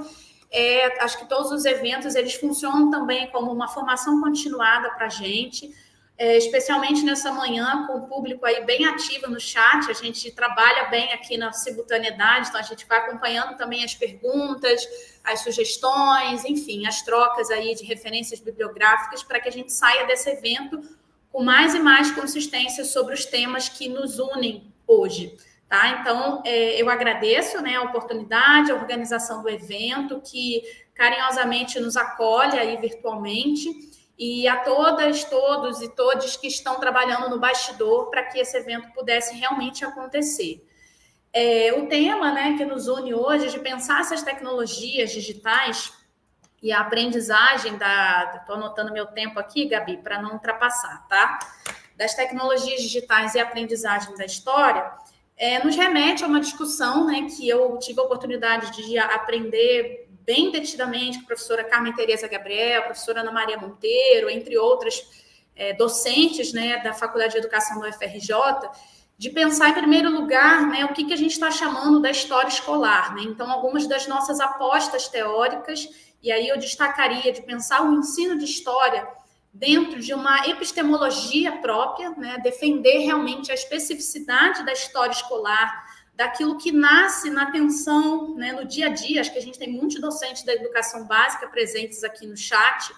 acho que todos os eventos, eles funcionam também como uma formação continuada para a gente, especialmente nessa manhã, com o público aí bem ativo no chat. A gente trabalha bem aqui na simultaneidade, então a gente vai acompanhando também as perguntas, as sugestões, enfim, as trocas aí de referências bibliográficas para que a gente saia desse evento com mais e mais consistência sobre os temas que nos unem hoje, tá? Então, eu agradeço, né, a oportunidade, a organização do evento, que carinhosamente nos acolhe aí virtualmente, e a todas, todos e todes que estão trabalhando no bastidor para que esse evento pudesse realmente acontecer. O tema, né, que nos une hoje é de pensar essas tecnologias digitais e a aprendizagem estou anotando meu tempo aqui, Gabi, para não ultrapassar, tá? Das tecnologias digitais e a aprendizagem da história, nos remete a uma discussão, né, que eu tive a oportunidade de aprender bem detidamente com a professora Carmen Tereza Gabriel, a professora Ana Maria Monteiro, entre outras docentes, né, da Faculdade de Educação da UFRJ, de pensar, em primeiro lugar, né, o que a gente está chamando da história escolar, né? Então, algumas das nossas apostas teóricas, e aí eu destacaria de pensar o ensino de história dentro de uma epistemologia própria, né? Defender realmente a especificidade da história escolar, daquilo que nasce na atenção, né, no dia a dia. Acho que a gente tem muitos docentes da educação básica presentes aqui no chat.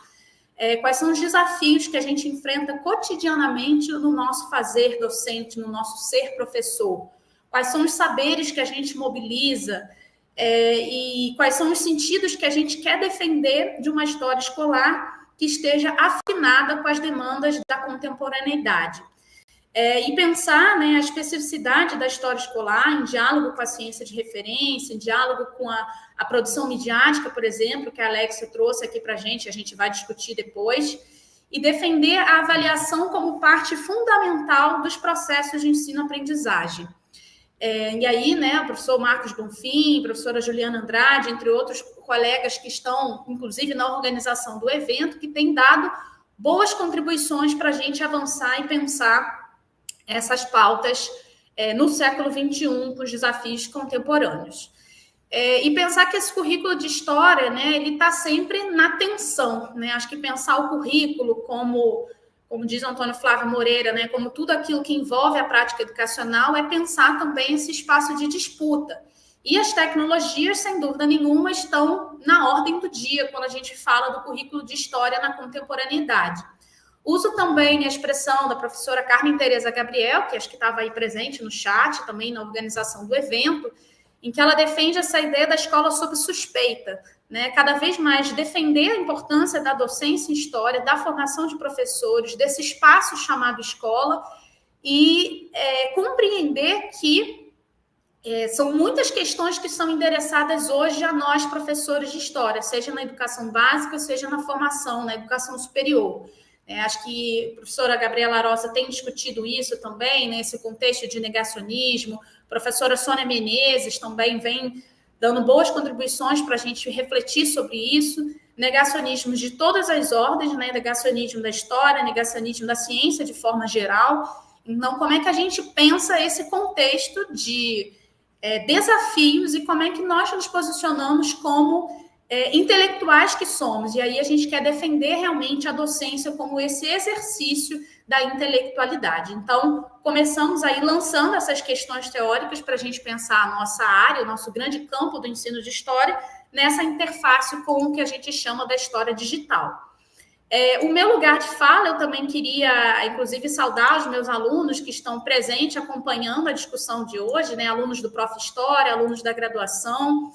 Quais são os desafios que a gente enfrenta cotidianamente no nosso fazer docente, no nosso ser professor? Quais são os saberes que a gente mobiliza? E quais são os sentidos que a gente quer defender de uma história escolar que esteja afinada com as demandas da contemporaneidade. E pensar, né, a especificidade da história escolar em diálogo com a ciência de referência, em diálogo com a produção midiática, por exemplo, que a Alexia trouxe aqui para a gente vai discutir depois, e defender a avaliação como parte fundamental dos processos de ensino-aprendizagem. E aí, né, o professor Marcos Bonfim, a professora Juliana Andrade, entre outros colegas que estão, inclusive, na organização do evento, que têm dado boas contribuições para a gente avançar e pensar essas pautas no século XXI, com os desafios contemporâneos. E pensar que esse currículo de história, né, ele está sempre na tensão, né? Acho que pensar o currículo como como diz o Antônio Flávio Moreira, né, como tudo aquilo que envolve a prática educacional, é pensar também esse espaço de disputa. E as tecnologias, sem dúvida nenhuma, estão na ordem do dia quando a gente fala do currículo de História na contemporaneidade. Uso também a expressão da professora Carmen Tereza Gabriel, que acho que estava aí presente no chat, também na organização do evento, em que ela defende essa ideia da escola sob suspeita, né? Cada vez mais defender a importância da docência em História, da formação de professores, desse espaço chamado escola, e compreender que são muitas questões que são endereçadas hoje a nós, professores de História, seja na educação básica, seja na formação, na educação superior. Acho que a professora Gabriela Arosa tem discutido isso também, nesse contexto de negacionismo. A professora Sônia Menezes também vem dando boas contribuições para a gente refletir sobre isso. Negacionismos de todas as ordens, né? Negacionismo da história, negacionismo da ciência de forma geral. Então, como é que a gente pensa esse contexto de desafios e como é que nós nos posicionamos como intelectuais que somos? E aí a gente quer defender realmente a docência como esse exercício da intelectualidade. Então, começamos aí lançando essas questões teóricas para a gente pensar a nossa área, o nosso grande campo do ensino de história, nessa interface com o que a gente chama da história digital. O meu lugar de fala, eu também queria, inclusive, saudar os meus alunos que estão presentes, acompanhando a discussão de hoje, né? Alunos do Prof. História, alunos da graduação,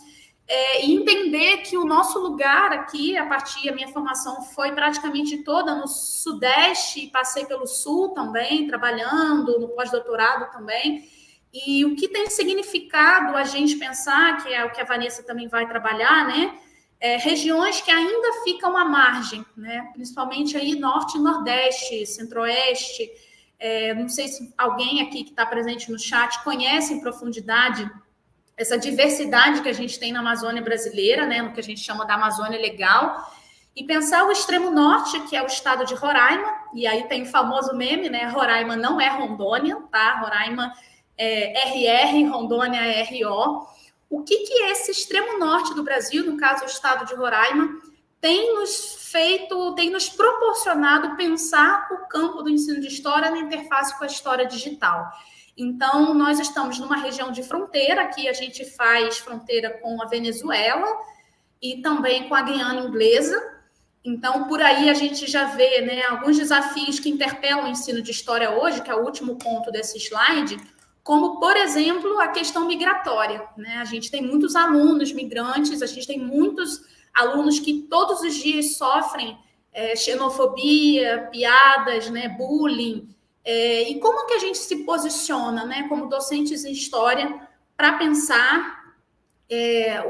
e entender que o nosso lugar aqui, a partir da minha formação foi praticamente toda no Sudeste, passei pelo Sul também, trabalhando no pós-doutorado também, e o que tem significado a gente pensar, que é o que a Vanessa também vai trabalhar, né? Regiões que ainda ficam à margem, né? Principalmente aí Norte e Nordeste, Centro-Oeste. Não sei se alguém aqui que está presente no chat conhece em profundidade essa diversidade que a gente tem na Amazônia brasileira, né? No que a gente chama da Amazônia Legal, e pensar o extremo norte, que é o estado de Roraima, e aí tem o famoso meme, né? Roraima não é Rondônia, tá? Roraima é RR, Rondônia é RO. O que esse extremo norte do Brasil, no caso o estado de Roraima, tem nos proporcionado pensar o campo do ensino de história na interface com a história digital. Então, nós estamos numa região de fronteira, aqui a gente faz fronteira com a Venezuela e também com a Guiana Inglesa. Então, por aí a gente já vê, né, alguns desafios que interpelam o ensino de história hoje, que é o último ponto desse slide, como, por exemplo, a questão migratória, né? A gente tem muitos alunos migrantes, a gente tem muitos alunos que todos os dias sofrem xenofobia, piadas, né, bullying. E como que a gente se posiciona, né, como docentes em história, para pensar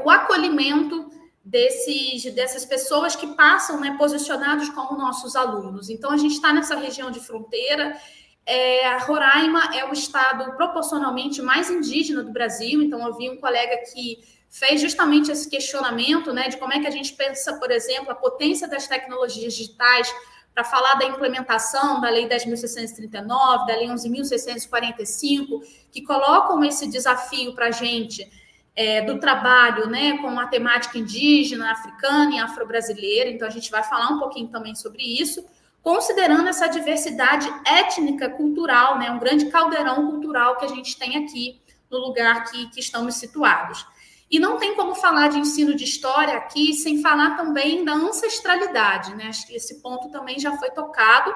o acolhimento dessas pessoas que passam, né, posicionados como nossos alunos? Então, a gente está nessa região de fronteira. Roraima é o estado proporcionalmente mais indígena do Brasil, então eu vi um colega que fez justamente esse questionamento, né, de como é que a gente pensa, por exemplo, a potência das tecnologias digitais para falar da implementação da Lei 10.639, da Lei 11.645, que colocam esse desafio para a gente do trabalho, né, com a temática indígena, africana e afro-brasileira. Então, a gente vai falar um pouquinho também sobre isso, considerando essa diversidade étnica, cultural, né, um grande caldeirão cultural que a gente tem aqui no lugar que estamos situados. E não tem como falar de ensino de história aqui sem falar também da ancestralidade, né? Acho que esse ponto também já foi tocado,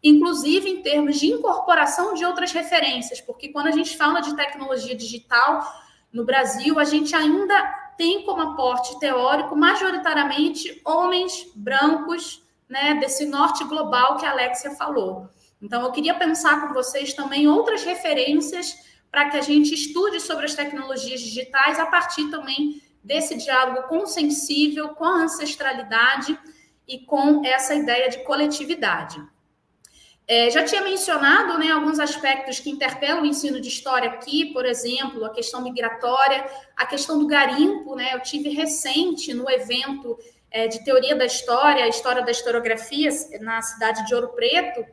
inclusive em termos de incorporação de outras referências, porque quando a gente fala de tecnologia digital no Brasil, a gente ainda tem como aporte teórico majoritariamente homens brancos, né, desse norte global que a Alexia falou. Então, eu queria pensar com vocês também outras referências para que a gente estude sobre as tecnologias digitais a partir também desse diálogo consensível com a ancestralidade e com essa ideia de coletividade. Já tinha mencionado, né, alguns aspectos que interpelam o ensino de história aqui, por exemplo, a questão migratória, a questão do garimpo, né? Eu tive recente no evento de teoria da história, a história da historiografia na cidade de Ouro Preto,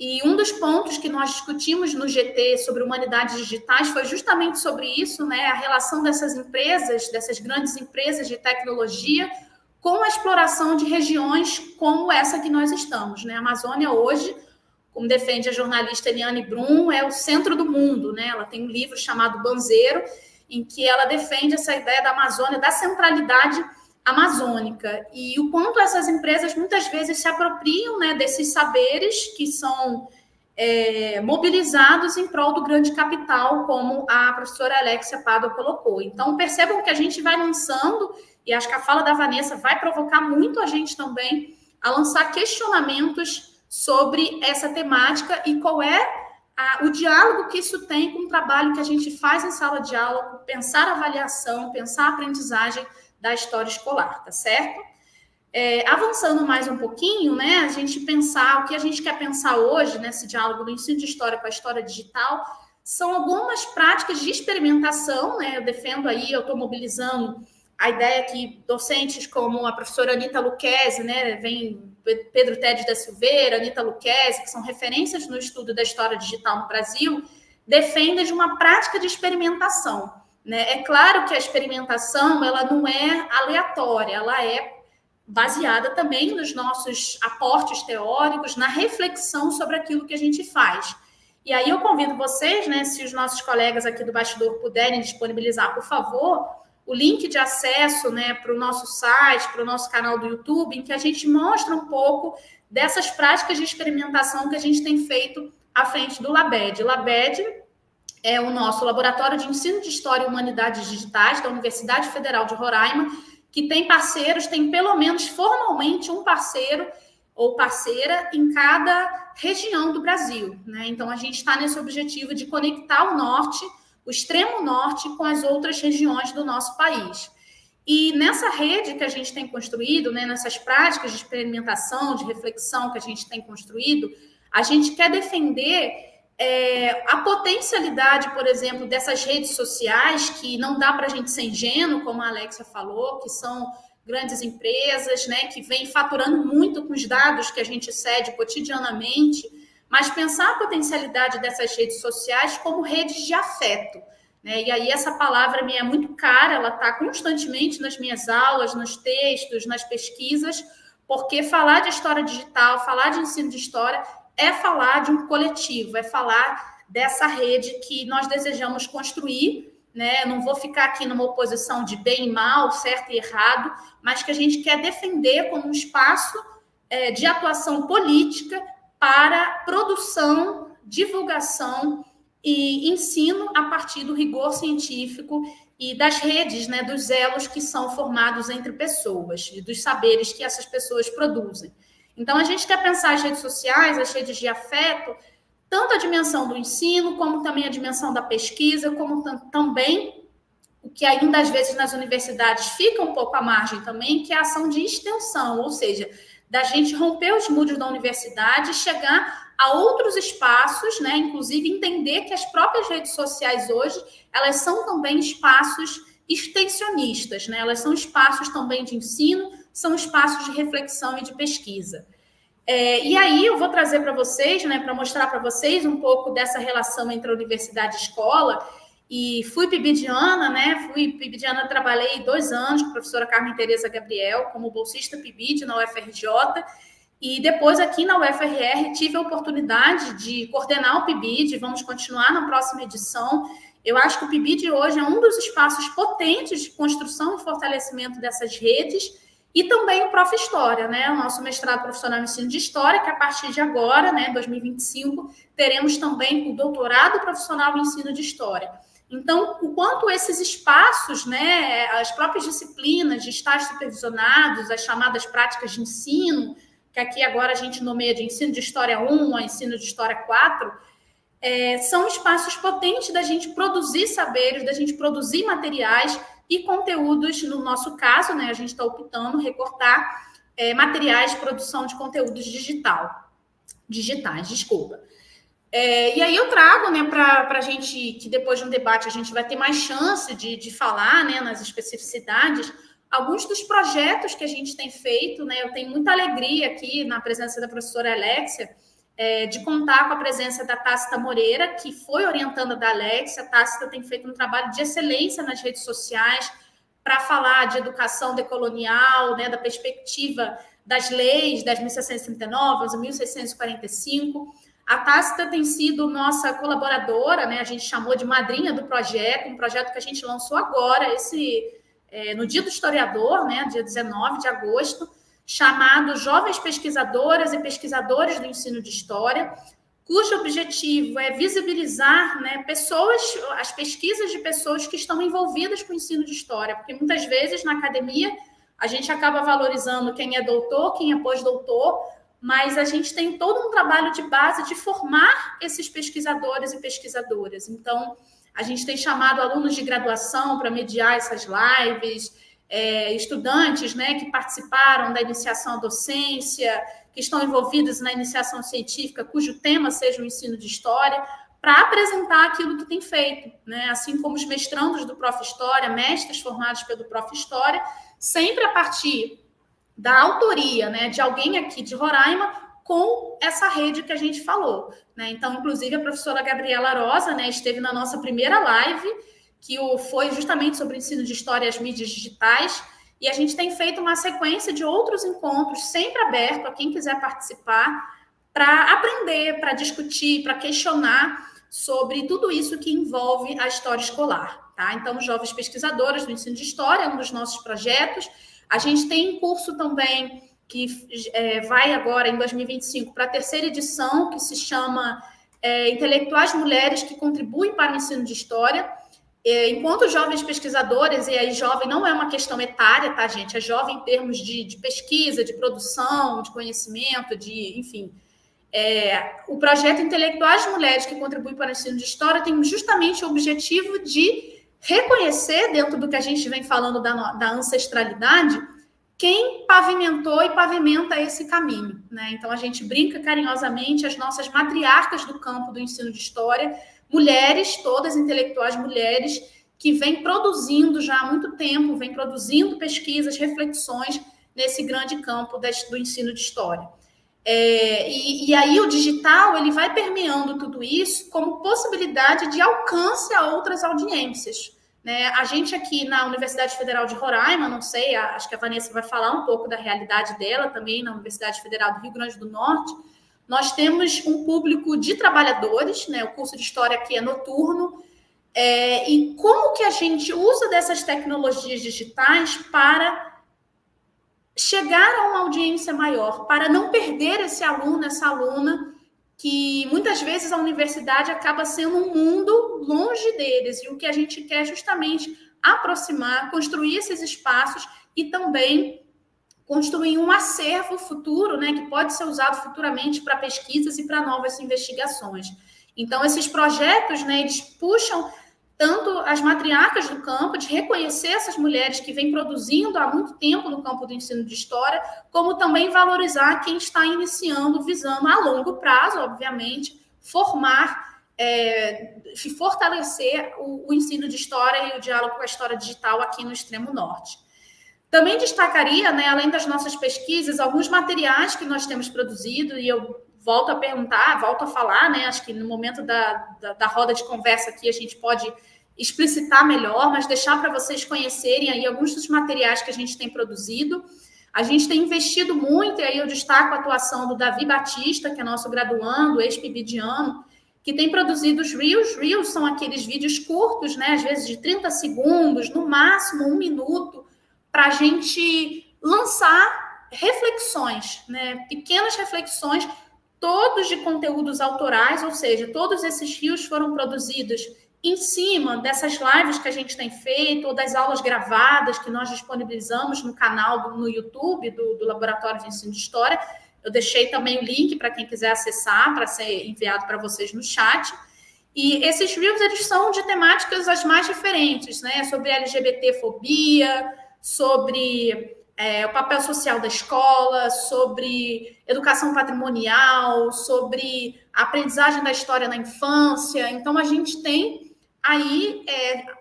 e um dos pontos que nós discutimos no GT sobre humanidades digitais foi justamente sobre isso, né? A relação dessas empresas, dessas grandes empresas de tecnologia, com a exploração de regiões como essa que nós estamos, né? A Amazônia hoje, como defende a jornalista Eliane Brum, é o centro do mundo, né? Ela tem um livro chamado Banzeiro, em que ela defende essa ideia da Amazônia, da centralidade amazônica, e o quanto essas empresas muitas vezes se apropriam, né, desses saberes que são mobilizados em prol do grande capital, como a professora Alexia Pádua colocou. Então, percebam que a gente vai lançando, e acho que a fala da Vanessa vai provocar muito a gente também a lançar questionamentos sobre essa temática e qual é o diálogo que isso tem com o trabalho que a gente faz em sala de aula, pensar a avaliação, pensar a aprendizagem da história escolar, tá certo? Avançando mais um pouquinho, né, a gente pensar, o que a gente quer pensar hoje, nesse diálogo do ensino de história com a história digital, são algumas práticas de experimentação, né, eu defendo aí, eu estou mobilizando a ideia que docentes como a professora Anita Lucchesi, né, vem Pedro Tedes da Silveira, Anita Lucchesi, que são referências no estudo da história digital no Brasil, defendem de uma prática de experimentação, né? É claro que a experimentação, ela não é aleatória, ela é baseada também nos nossos aportes teóricos, na reflexão sobre aquilo que a gente faz. E aí eu convido vocês, né, se os nossos colegas aqui do bastidor puderem disponibilizar, por favor, o link de acesso, né, para o nosso site, para o nosso canal do YouTube, em que a gente mostra um pouco dessas práticas de experimentação que a gente tem feito à frente do LABED. O LABED é o nosso Laboratório de Ensino de História e Humanidades Digitais da Universidade Federal de Roraima, que tem parceiros, tem pelo menos formalmente um parceiro ou parceira em cada região do Brasil, né? Então, a gente está nesse objetivo de conectar o norte, o extremo norte, com as outras regiões do nosso país. E nessa rede que a gente tem construído, né, nessas práticas de experimentação, de reflexão que a gente tem construído, a gente quer defender a potencialidade, por exemplo, dessas redes sociais, que não dá para a gente ser ingênuo, como a Alexia falou, que são grandes empresas, né, que vêm faturando muito com os dados que a gente cede cotidianamente, mas pensar a potencialidade dessas redes sociais como redes de afeto, né? E aí essa palavra me é muito cara, ela está constantemente nas minhas aulas, nos textos, nas pesquisas, porque falar de história digital, falar de ensino de história é falar de um coletivo, é falar dessa rede que nós desejamos construir, né? Eu não vou ficar aqui numa oposição de bem e mal, certo e errado, mas que a gente quer defender como um espaço de atuação política para produção, divulgação e ensino a partir do rigor científico e das redes, né, dos elos que são formados entre pessoas, e dos saberes que essas pessoas produzem. Então, a gente quer pensar as redes sociais, as redes de afeto, tanto a dimensão do ensino, como também a dimensão da pesquisa, como também o que ainda às vezes nas universidades fica um pouco à margem também, que é a ação de extensão, ou seja, da gente romper os muros da universidade e chegar a outros espaços, né? Inclusive entender que as próprias redes sociais hoje, elas são também espaços extensionistas, né? Elas são espaços também de ensino, são espaços de reflexão e de pesquisa. E aí eu vou trazer para vocês, né, para mostrar para vocês um pouco dessa relação entre a universidade e escola. E fui PIBidiana, né? Trabalhei 2 anos com a professora Carmen Tereza Gabriel como bolsista PIBID na UFRJ. E depois aqui na UFRR tive a oportunidade de coordenar o PIBID, vamos continuar na próxima edição. Eu acho que o PIBID hoje é um dos espaços potentes de construção e fortalecimento dessas redes, e também o Prof. História, né? O nosso mestrado profissional em ensino de História, que a partir de agora, né, 2025, teremos também o doutorado profissional em ensino de História. Então, o quanto esses espaços, né, as próprias disciplinas de estágios supervisionados, as chamadas práticas de ensino, que aqui agora a gente nomeia de ensino de História 1 a ensino de História 4, são espaços potentes da gente produzir saberes, da gente produzir materiais e conteúdos, no nosso caso, né, a gente está optando recortar materiais de produção de conteúdos digitais, desculpa. E aí eu trago, né, para a gente, que depois de um debate a gente vai ter mais chance de falar, né, nas especificidades, alguns dos projetos que a gente tem feito, né, eu tenho muita alegria aqui na presença da professora Alexia, de contar com a presença da Tácita Moreira, que foi orientanda da Alexia. A Tácita tem feito um trabalho de excelência nas redes sociais para falar de educação decolonial, né, da perspectiva das leis, das 1639, 1645. A Tácita tem sido nossa colaboradora, né? A gente chamou de madrinha do projeto, um projeto que a gente lançou agora, no Dia do Historiador, né? Dia 19 de agosto, chamado Jovens Pesquisadoras e Pesquisadores do Ensino de História, cujo objetivo é visibilizar, né, as pesquisas de pessoas que estão envolvidas com o ensino de história, porque muitas vezes na academia a gente acaba valorizando quem é doutor, quem é pós-doutor, mas a gente tem todo um trabalho de base de formar esses pesquisadores e pesquisadoras. Então, a gente tem chamado alunos de graduação para mediar essas lives, estudantes, né, que participaram da iniciação à docência, que estão envolvidos na iniciação científica, cujo tema seja o ensino de história, para apresentar aquilo que tem feito, né? Assim como os mestrandos do Prof. História, mestres formados pelo Prof. História, sempre a partir da autoria, né, de alguém aqui de Roraima, com essa rede que a gente falou, né? Então, inclusive, a professora Gabriela Arosa, né, esteve na nossa primeira live, que foi justamente sobre o ensino de história e as mídias digitais, e a gente tem feito uma sequência de outros encontros, sempre aberto a quem quiser participar, para aprender, para discutir, para questionar sobre tudo isso que envolve a história escolar, tá? Então, Jovens Pesquisadoras do Ensino de História é um dos nossos projetos. A gente tem um curso também que vai agora, em 2025, para a terceira edição, que se chama Intelectuais Mulheres que Contribuem para o Ensino de História. Enquanto jovens pesquisadores, e aí jovem não é uma questão etária, tá, gente? É jovem em termos de pesquisa, de produção, de conhecimento, enfim. O projeto Intelectuais Mulheres que Contribuem para o Ensino de História tem justamente o objetivo de reconhecer, dentro do que a gente vem falando da ancestralidade, quem pavimentou e pavimenta esse caminho, né? Então, a gente brinca carinhosamente as nossas matriarcas do campo do ensino de história, mulheres, todas intelectuais mulheres, que vêm produzindo já há muito tempo, vêm produzindo pesquisas, reflexões nesse grande campo do ensino de história. E aí o digital ele vai permeando tudo isso como possibilidade de alcance a outras audiências, né? A gente aqui na Universidade Federal de Roraima, não sei, acho que a Vanessa vai falar um pouco da realidade dela também na Universidade Federal do Rio Grande do Norte. Nós temos um público de trabalhadores, né? O curso de História aqui é noturno, e como que a gente usa dessas tecnologias digitais para chegar a uma audiência maior, para não perder esse aluno, essa aluna, que muitas vezes a universidade acaba sendo um mundo longe deles, e o que a gente quer é justamente aproximar, construir esses espaços e também construir um acervo futuro, né, que pode ser usado futuramente para pesquisas e para novas investigações. Então, esses projetos, né, eles puxam tanto as matriarcas do campo, de reconhecer essas mulheres que vêm produzindo há muito tempo no campo do ensino de história, como também valorizar quem está iniciando, visando a longo prazo, obviamente, formar, fortalecer o ensino de história e o diálogo com a história digital aqui no extremo norte. Também destacaria, né, além das nossas pesquisas, alguns materiais que nós temos produzido, e eu volto a perguntar, volto a falar, né? Acho que no momento da roda de conversa aqui a gente pode explicitar melhor, mas deixar para vocês conhecerem aí alguns dos materiais que a gente tem produzido. A gente tem investido muito, e aí eu destaco a atuação do Davi Batista, que é nosso graduando, ex-pibidiano, que tem produzido os Reels. Reels são aqueles vídeos curtos, né? Às vezes de 30 segundos, no máximo 1 minuto, para a gente lançar reflexões, né? Pequenas reflexões, todos de conteúdos autorais, ou seja, todos esses rios foram produzidos em cima dessas lives que a gente tem feito, ou das aulas gravadas que nós disponibilizamos no canal no YouTube do Laboratório de Ensino de História. Eu deixei também o link para quem quiser acessar, para ser enviado para vocês no chat. E esses reels, eles são de temáticas as mais diferentes, né? Sobre LGBTfobia, sobre o papel social da escola, sobre educação patrimonial, sobre a aprendizagem da história na infância. Então, a gente tem aí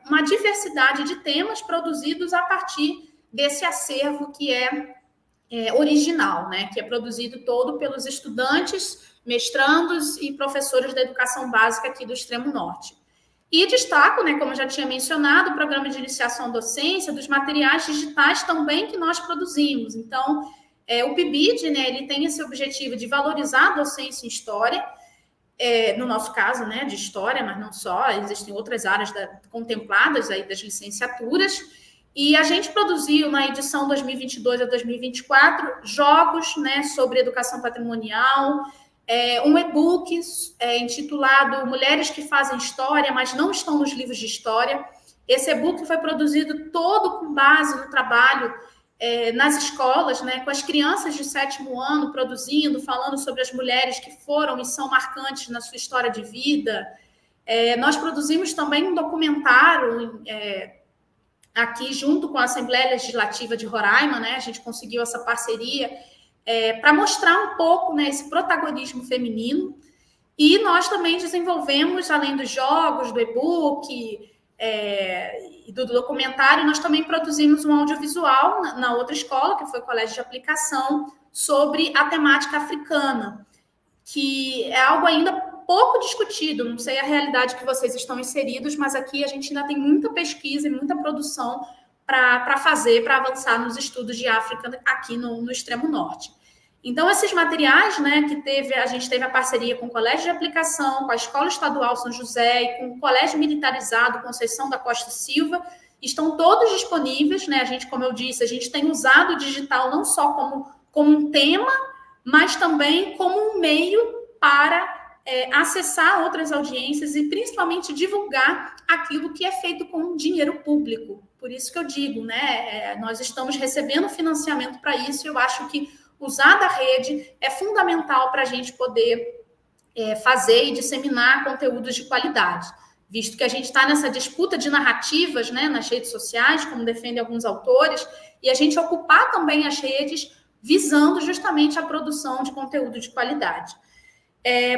uma diversidade de temas produzidos a partir desse acervo que é original, né? Que é produzido todo pelos estudantes, mestrandos e professores da educação básica aqui do Extremo Norte. E destaco, né, como eu já tinha mencionado, o programa de iniciação à docência, dos materiais digitais também que nós produzimos. Então, o PIBID, né, ele tem esse objetivo de valorizar a docência em história, no nosso caso, né, de história, mas não só, existem outras áreas contempladas aí das licenciaturas, e a gente produziu na edição 2022 a 2024 jogos, né, sobre educação patrimonial, um e-book intitulado Mulheres que Fazem História, mas não estão nos livros de história. Esse e-book foi produzido todo com base no trabalho nas escolas, né, com as crianças de 7º ano produzindo, falando sobre as mulheres que foram e são marcantes na sua história de vida. Nós produzimos também um documentário aqui junto com a Assembleia Legislativa de Roraima, né, a gente conseguiu essa parceria para mostrar um pouco, né, esse protagonismo feminino. E nós também desenvolvemos, além dos jogos, do e-book e do documentário, nós também produzimos um audiovisual na outra escola, que foi o Colégio de Aplicação, sobre a temática africana, que é algo ainda pouco discutido, não sei a realidade que vocês estão inseridos, mas aqui a gente ainda tem muita pesquisa e muita produção para fazer, para avançar nos estudos de África aqui no extremo norte. Então, esses materiais, né, a gente teve a parceria com o Colégio de Aplicação, com a Escola Estadual São José e com o Colégio Militarizado Conceição da Costa Silva, estão todos disponíveis, né? A gente, como eu disse, a gente tem usado o digital não só como um tema, mas também como um meio para acessar outras audiências e principalmente divulgar aquilo que é feito com dinheiro público. Por isso que eu digo, né? Nós estamos recebendo financiamento para isso e eu acho que usar da rede é fundamental para a gente poder fazer e disseminar conteúdos de qualidade, visto que a gente está nessa disputa de narrativas, né, nas redes sociais, como defendem alguns autores, e a gente ocupar também as redes visando justamente a produção de conteúdo de qualidade.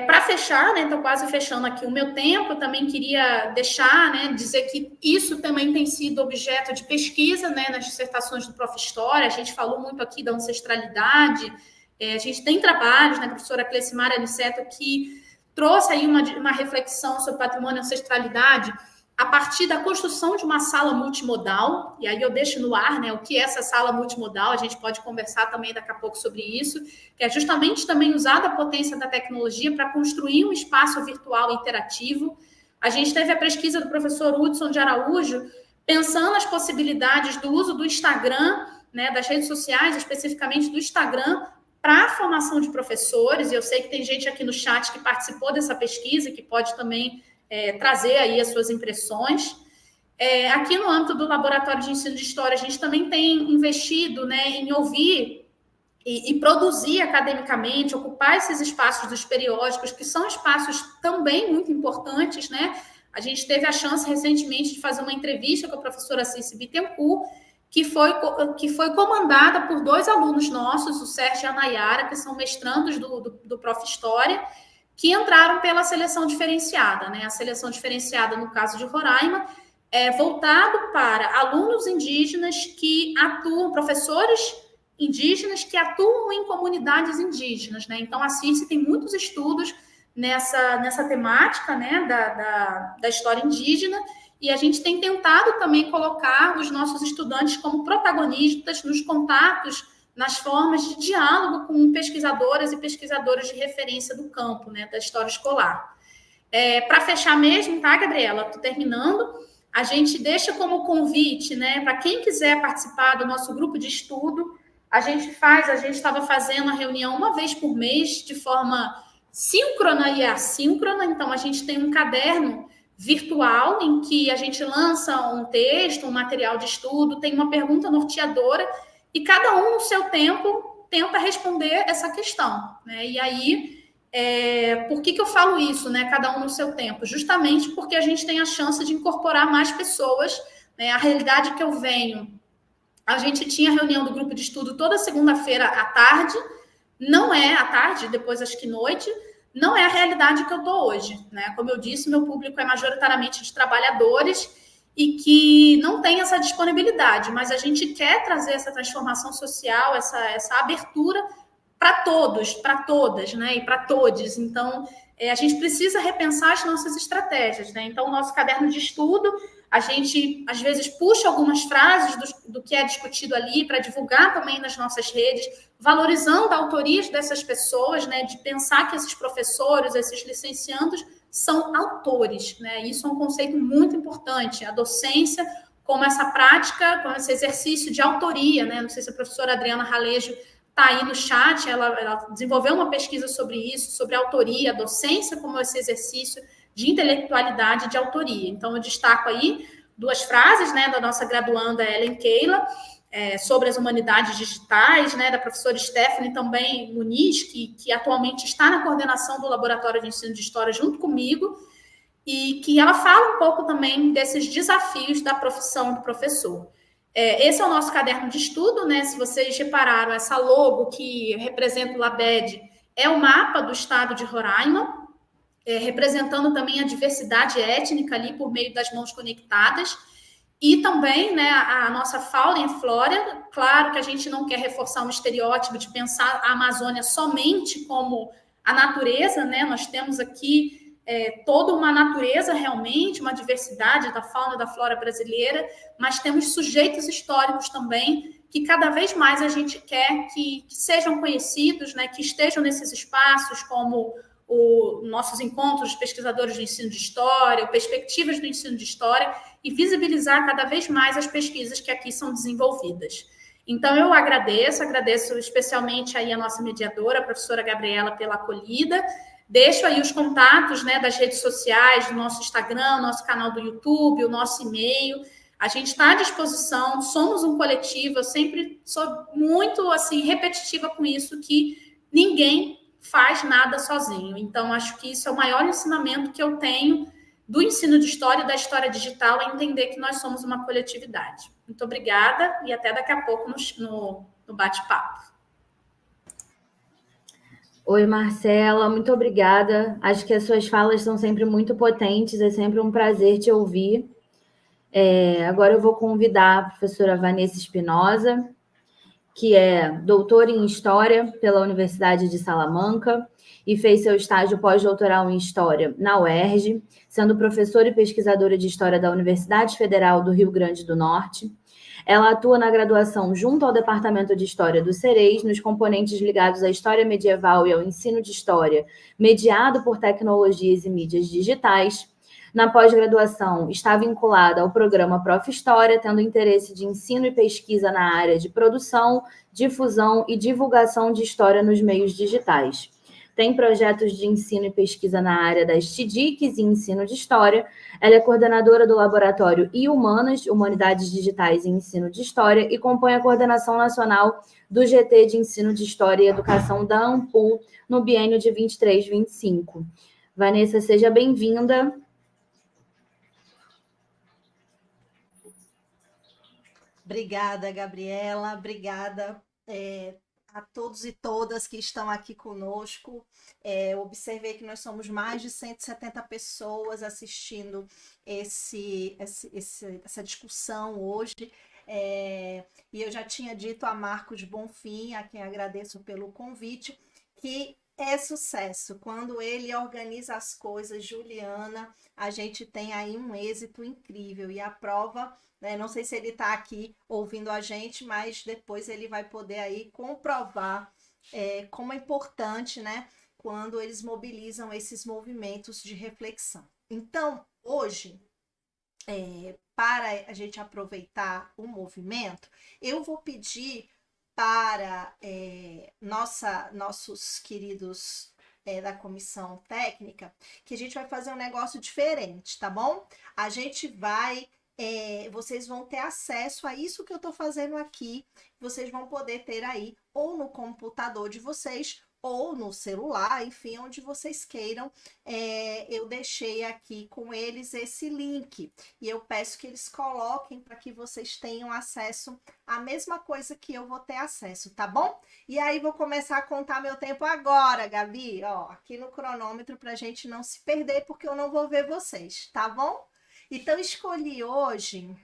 Para fechar, né, estou quase fechando aqui o meu tempo, eu também queria deixar, né, dizer que isso também tem sido objeto de pesquisa, né, nas dissertações do Prof. História. A gente falou muito aqui da ancestralidade, a gente tem trabalhos, né, a professora Clecimara Aniceto, que trouxe aí uma reflexão sobre patrimônio e ancestralidade a partir da construção de uma sala multimodal, e aí eu deixo no ar, né, o que é essa sala multimodal, a gente pode conversar também daqui a pouco sobre isso, que é justamente também usar a potência da tecnologia para construir um espaço virtual interativo. A gente teve a pesquisa do professor Hudson de Araújo, pensando as possibilidades do uso do Instagram, né, das redes sociais, especificamente do Instagram, para a formação de professores, e eu sei que tem gente aqui no chat que participou dessa pesquisa, que pode também trazer aí as suas impressões. Aqui no âmbito do Laboratório de Ensino de História, a gente também tem investido, né, em ouvir e produzir academicamente, ocupar esses espaços dos periódicos, que são espaços também muito importantes, né? A gente teve a chance recentemente de fazer uma entrevista com a professora Cici Bittencourt, que foi comandada por 2 alunos nossos, o Sérgio e a Nayara, que são mestrandos do Prof. História, que entraram pela seleção diferenciada, né? A seleção diferenciada, no caso de Roraima, é voltado para alunos indígenas que atuam, professores indígenas que atuam em comunidades indígenas, né? Então, a Cici tem muitos estudos nessa temática, né, da história indígena, e a gente tem tentado também colocar os nossos estudantes como protagonistas nos contatos, nas formas de diálogo com pesquisadoras e pesquisadores de referência do campo, né, da história escolar. Para fechar mesmo, tá, Gabriela? Estou terminando. A gente deixa como convite, né, para quem quiser participar do nosso grupo de estudo, a gente estava fazendo a reunião uma vez por mês, de forma síncrona e assíncrona. Então, a gente tem um caderno virtual em que a gente lança um texto, um material de estudo, tem uma pergunta norteadora, e cada um, no seu tempo, tenta responder essa questão, né? E aí, por que eu falo isso, né? Cada um no seu tempo? Justamente porque a gente tem a chance de incorporar mais pessoas, né? A realidade que eu venho, a gente tinha reunião do grupo de estudo toda segunda-feira à tarde, não é à tarde, depois acho que noite, não é a realidade que eu estou hoje, né? Como eu disse, meu público é majoritariamente de trabalhadores e que não tem essa disponibilidade, mas a gente quer trazer essa transformação social, essa abertura para todos, para todas, né? E para todos. Então, a gente precisa repensar as nossas estratégias, né? Então, o nosso caderno de estudo, a gente, às vezes, puxa algumas frases do que é discutido ali para divulgar também nas nossas redes, valorizando a autoria dessas pessoas, né? De pensar que esses professores, esses licenciandos, são autores, né? Isso é um conceito muito importante. A docência como essa prática, como esse exercício de autoria, né? Não sei se a professora Adriana Ralejo está aí no chat, ela desenvolveu uma pesquisa sobre isso, sobre autoria, docência como esse exercício de intelectualidade de autoria. Então, eu destaco aí 2 frases, né, da nossa graduanda Ellen Keila, sobre as humanidades digitais, né, da professora Stephanie também Muniz, que atualmente está na coordenação do Laboratório de Ensino de História junto comigo, e que ela fala um pouco também desses desafios da profissão do professor. Esse é o nosso caderno de estudo, né? Se vocês repararam, essa logo que representa o LABED é o mapa do estado de Roraima, representando também a diversidade étnica ali por meio das mãos conectadas, e também, né, a nossa fauna e flora. Claro que a gente não quer reforçar um estereótipo de pensar a Amazônia somente como a natureza, né? Nós temos aqui toda uma natureza realmente, uma diversidade da fauna e da flora brasileira, mas temos sujeitos históricos também que cada vez mais a gente quer que sejam conhecidos, né, que estejam nesses espaços, como nossos encontros de pesquisadores do ensino de história, perspectivas do ensino de história, e visibilizar cada vez mais as pesquisas que aqui são desenvolvidas. Então, eu agradeço especialmente aí a nossa mediadora, a professora Gabriela, pela acolhida. Deixo aí os contatos, né, das redes sociais, do nosso Instagram, nosso canal do YouTube, o nosso e-mail. A gente está à disposição, somos um coletivo. Eu sempre sou muito assim repetitiva com isso, que ninguém faz nada sozinho. Então, acho que isso é o maior ensinamento que eu tenho do ensino de história e da história digital, é entender que nós somos uma coletividade. Muito obrigada e até daqui a pouco no bate-papo. Oi, Marcela, muito obrigada. Acho que as suas falas são sempre muito potentes, é sempre um prazer te ouvir. Agora eu vou convidar a professora Vanessa Espinosa, que é doutora em História pela Universidade de Salamanca e fez seu estágio pós-doutoral em História na UERJ, sendo professora e pesquisadora de História da Universidade Federal do Rio Grande do Norte. Ela atua na graduação junto ao Departamento de História do CERES, nos componentes ligados à história medieval e ao ensino de história, mediado por tecnologias e mídias digitais. Na pós-graduação, está vinculada ao programa Prof. História, tendo interesse de ensino e pesquisa na área de produção, difusão e divulgação de história nos meios digitais. Tem projetos de ensino e pesquisa na área das TIDICs e ensino de história. Ela é coordenadora do Laboratório iHumanas, Humanidades Digitais e Ensino de História, e compõe a coordenação nacional do GT de Ensino de História e Educação da ANPUL, no biênio de 23-25. Vanessa, seja bem-vinda. Obrigada, Gabriela. Obrigada a todos e todas que estão aqui conosco. Observei que nós somos mais de 170 pessoas assistindo essa discussão hoje. E eu já tinha dito a Marcos Bonfim, a quem agradeço pelo convite, que é sucesso. Quando ele organiza as coisas, Juliana, a gente tem aí um êxito incrível. E a prova, né, não sei se ele está aqui ouvindo a gente, mas depois ele vai poder aí comprovar como é importante, né, quando eles mobilizam esses movimentos de reflexão. Então, hoje, para a gente aproveitar o movimento, eu vou pedir para nossos queridos da comissão técnica, que a gente vai fazer um negócio diferente, tá bom? A gente vai, vocês vão ter acesso a isso que eu tô fazendo aqui, vocês vão poder ter aí, ou no computador de vocês, ou no celular, enfim, onde vocês queiram. Eu deixei aqui com eles esse link e eu peço que eles coloquem para que vocês tenham acesso à mesma coisa que eu vou ter acesso, tá bom? E aí vou começar a contar meu tempo agora, Gabi, ó, aqui no cronômetro para a gente não se perder, porque eu não vou ver vocês, tá bom? Então, escolhi hoje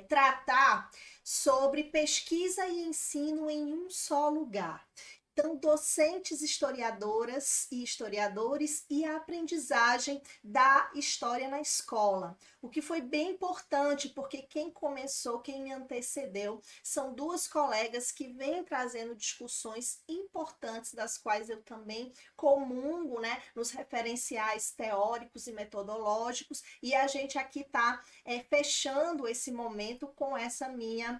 tratar sobre pesquisa e ensino em um só lugar. Então, docentes, historiadoras e historiadores e a aprendizagem da história na escola. O que foi bem importante, porque quem começou, quem me antecedeu, são duas colegas que vêm trazendo discussões importantes, das quais eu também comungo, né, nos referenciais teóricos e metodológicos, e a gente aqui está fechando esse momento com essa minha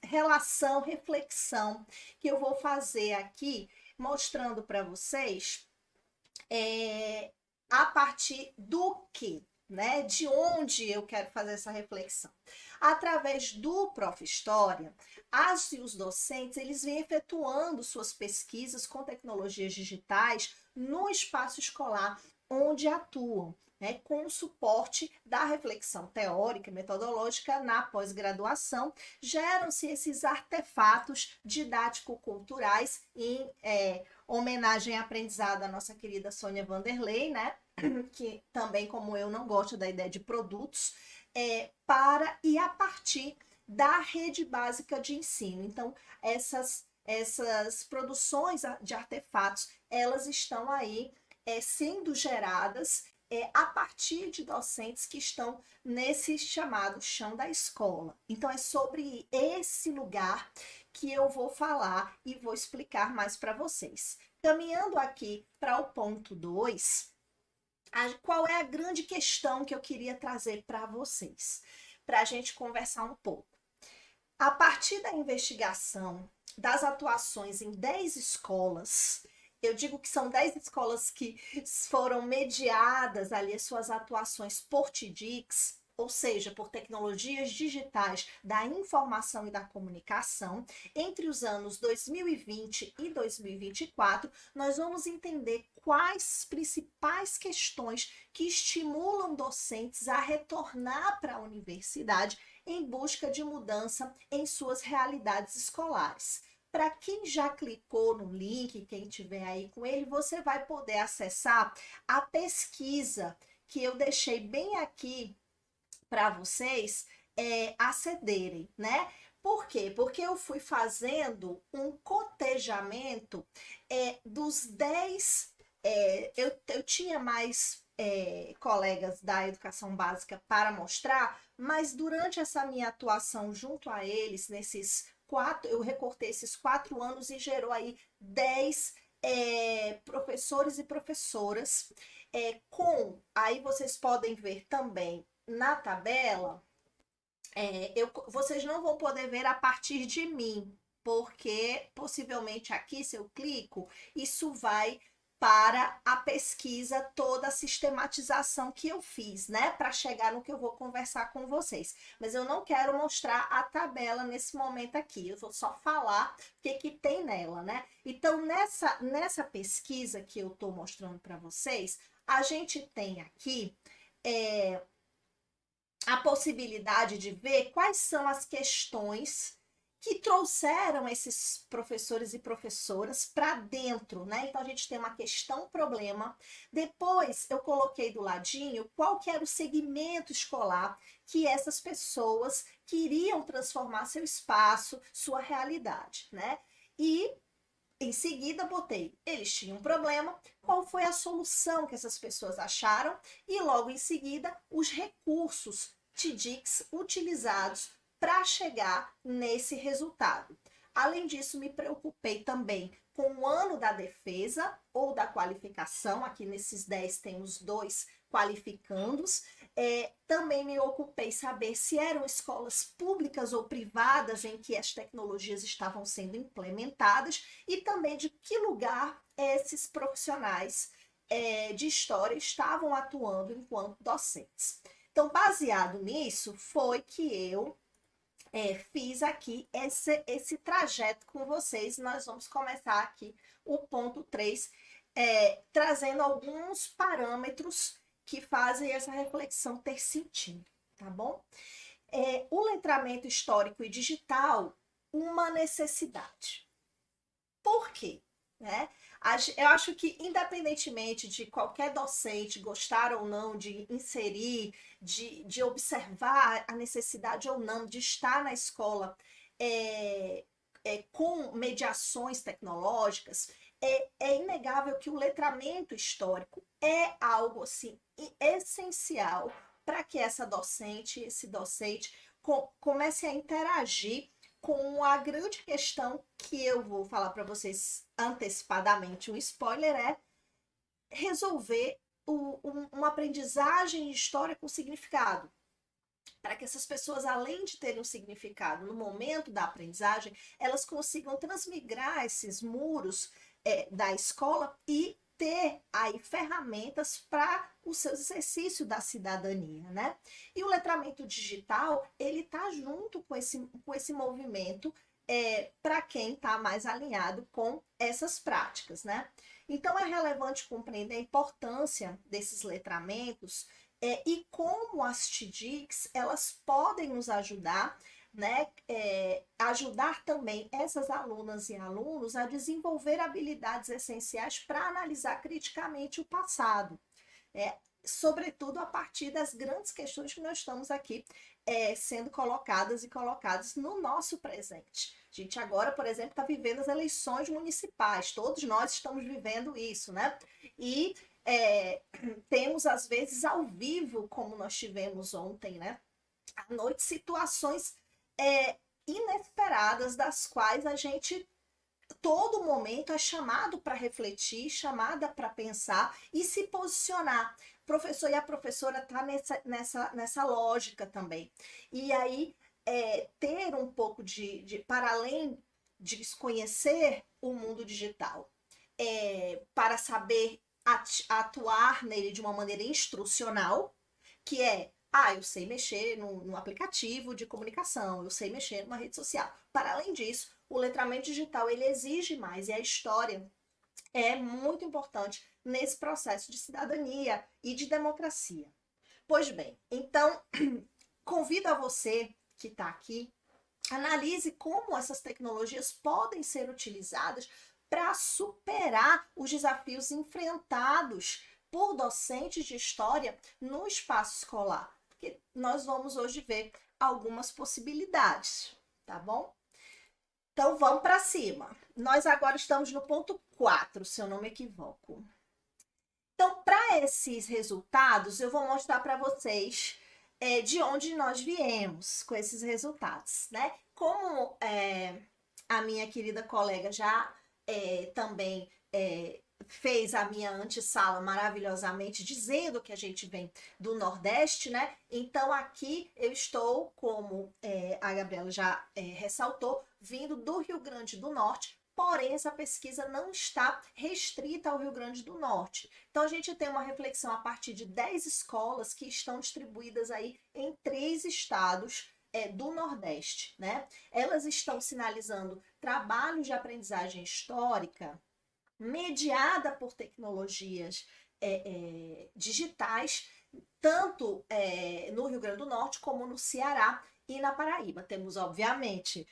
relação, reflexão, que eu vou fazer aqui, mostrando para vocês a partir do que, né? De onde eu quero fazer essa reflexão. Através do Prof. História, as e os docentes, eles vêm efetuando suas pesquisas com tecnologias digitais no espaço escolar onde atuam, né, com o suporte da reflexão teórica e metodológica na pós-graduação, geram-se esses artefatos didático-culturais em homenagem à aprendizado da nossa querida Sônia Vanderlei, né, que também, como eu, não gosta da ideia de produtos, para e a partir da rede básica de ensino. Então, essas produções de artefatos, elas estão aí sendo geradas a partir de docentes que estão nesse chamado chão da escola. Então, é sobre esse lugar que eu vou falar e vou explicar mais para vocês. Caminhando aqui para o ponto 2, qual é a grande questão que eu queria trazer para vocês, para a gente conversar um pouco. A partir da investigação das atuações em 10 escolas, eu digo que são 10 escolas que foram mediadas ali as suas atuações por TIDIX, ou seja, por tecnologias digitais da informação e da comunicação, entre os anos 2020 e 2024, nós vamos entender quais principais questões que estimulam docentes a retornar para a universidade em busca de mudança em suas realidades escolares. Para quem já clicou no link, quem tiver aí com ele, você vai poder acessar a pesquisa que eu deixei bem aqui para vocês acederem, né? Por quê? Porque eu fui fazendo um cotejamento dos 10... eu tinha mais colegas da educação básica para mostrar, mas durante essa minha atuação junto a eles, eu recortei esses 4 anos e gerou aí 10 professores e professoras aí vocês podem ver também na tabela, vocês não vão poder ver a partir de mim, porque possivelmente aqui, se eu clico, isso vai para a pesquisa, toda a sistematização que eu fiz, né? Para chegar no que eu vou conversar com vocês. Mas eu não quero mostrar a tabela nesse momento aqui, eu vou só falar o que tem nela, né? Então, nessa pesquisa que eu estou mostrando para vocês, a gente tem aqui a possibilidade de ver quais são as questões que trouxeram esses professores e professoras para dentro, né? Então, a gente tem uma questão-problema. Depois, eu coloquei do ladinho qual que era o segmento escolar que essas pessoas queriam transformar seu espaço, sua realidade, né? E, em seguida, botei, eles tinham um problema, qual foi a solução que essas pessoas acharam? E, logo em seguida, os recursos TIDIX utilizados para chegar nesse resultado. Além disso, me preocupei também com o ano da defesa ou da qualificação, aqui nesses 10 tem os 2 qualificandos. Também me ocupei saber se eram escolas públicas ou privadas em que as tecnologias estavam sendo implementadas e também de que lugar esses profissionais de história estavam atuando enquanto docentes. Então, baseado nisso, foi que eu fiz aqui esse trajeto com vocês. Nós vamos começar aqui o ponto 3, trazendo alguns parâmetros que fazem essa reflexão ter sentido, tá bom? O letramento histórico e digital, uma necessidade. Por quê? Né? Eu acho que, independentemente de qualquer docente gostar ou não de inserir, de observar a necessidade ou não de estar na escola com mediações tecnológicas, é inegável que o letramento histórico é algo assim essencial para que essa docente, esse docente comece a interagir com a grande questão que eu vou falar para vocês antecipadamente. Um spoiler é resolver uma aprendizagem de história com significado. Para que essas pessoas, além de terem um significado no momento da aprendizagem, elas consigam transmigrar esses muros da escola e ter aí ferramentas para o seu exercício da cidadania, né? E o letramento digital, ele está junto com esse movimento para quem está mais alinhado com essas práticas, né? Então, é relevante compreender a importância desses letramentos e como as TDICs, elas podem nos ajudar, né? Ajudar também essas alunas e alunos a desenvolver habilidades essenciais para analisar criticamente o passado. Sobretudo a partir das grandes questões que nós estamos aqui sendo colocadas e colocadas no nosso presente. A gente agora, por exemplo, está vivendo as eleições municipais, todos nós estamos vivendo isso, né? E temos, às vezes, ao vivo, como nós tivemos ontem, né? À noite, situações inesperadas, das quais a gente, todo momento, é chamado para refletir, chamada para pensar e se posicionar. O professor e a professora está nessa lógica também. E aí, ter um pouco para além de conhecer o mundo digital, para saber atuar nele de uma maneira instrucional, que eu sei mexer no aplicativo de comunicação, eu sei mexer numa rede social. Para além disso, o letramento digital, ele exige mais, e a história é muito importante nesse processo de cidadania e de democracia. Pois bem, então, convido a você que está aqui, analise como essas tecnologias podem ser utilizadas para superar os desafios enfrentados por docentes de história no espaço escolar. Porque nós vamos hoje ver algumas possibilidades, tá bom? Então, vamos para cima. Nós agora estamos no ponto 4, se eu não me equivoco. Então, para esses resultados, eu vou mostrar para vocês de onde nós viemos com esses resultados, né? Como a minha querida colega já também fez a minha antessala maravilhosamente, dizendo que a gente vem do Nordeste, né? Então, aqui eu estou, como a Gabriela já ressaltou, vindo do Rio Grande do Norte, porém, essa pesquisa não está restrita ao Rio Grande do Norte. Então, a gente tem uma reflexão a partir de 10 escolas que estão distribuídas aí em 3 estados do Nordeste, né? Elas estão sinalizando trabalhos de aprendizagem histórica mediada por tecnologias digitais, tanto no Rio Grande do Norte como no Ceará e na Paraíba. Temos, obviamente,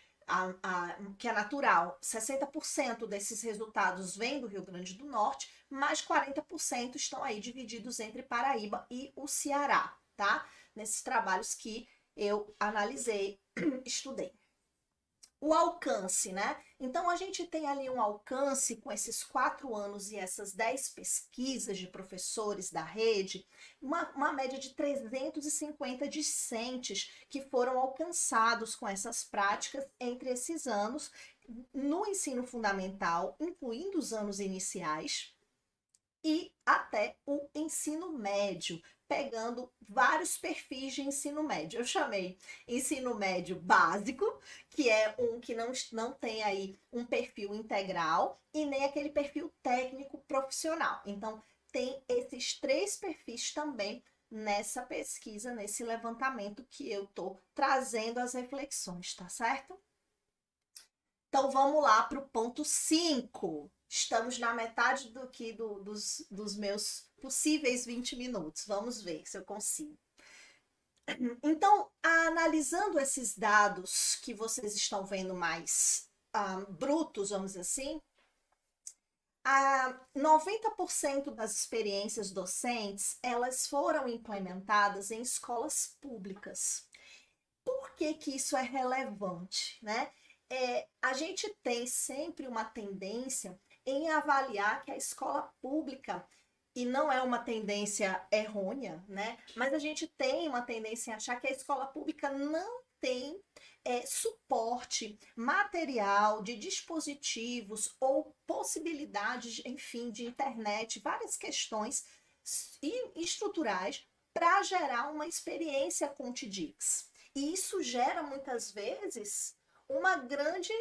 que é natural, 60% desses resultados vêm do Rio Grande do Norte, mas 40% estão aí divididos entre Paraíba e o Ceará, tá? Nesses trabalhos que eu analisei, estudei. O alcance, né? Então, a gente tem ali um alcance com esses 4 anos e essas 10 pesquisas de professores da rede, uma média de 350 discentes que foram alcançados com essas práticas entre esses anos, no ensino fundamental, incluindo os anos iniciais, e até o ensino médio, pegando vários perfis de ensino médio. Eu chamei ensino médio básico, que é um que não tem aí um perfil integral, e nem aquele perfil técnico profissional. Então, tem esses 3 perfis também nessa pesquisa, nesse levantamento que eu estou trazendo as reflexões, tá certo? Então, vamos lá para o ponto 5. Estamos na metade dos meus possíveis 20 minutos. Vamos ver se eu consigo. Então, analisando esses dados que vocês estão vendo mais brutos, vamos dizer assim, 90% das experiências docentes, elas foram implementadas em escolas públicas. Por que isso é relevante, né? a gente tem sempre uma tendência em avaliar que a escola pública, e não é uma tendência errônea, né? Mas a gente tem uma tendência em achar que a escola pública não tem suporte material de dispositivos ou possibilidades, enfim, de internet, várias questões estruturais para gerar uma experiência com o TDIX. E isso gera, muitas vezes, uma grande...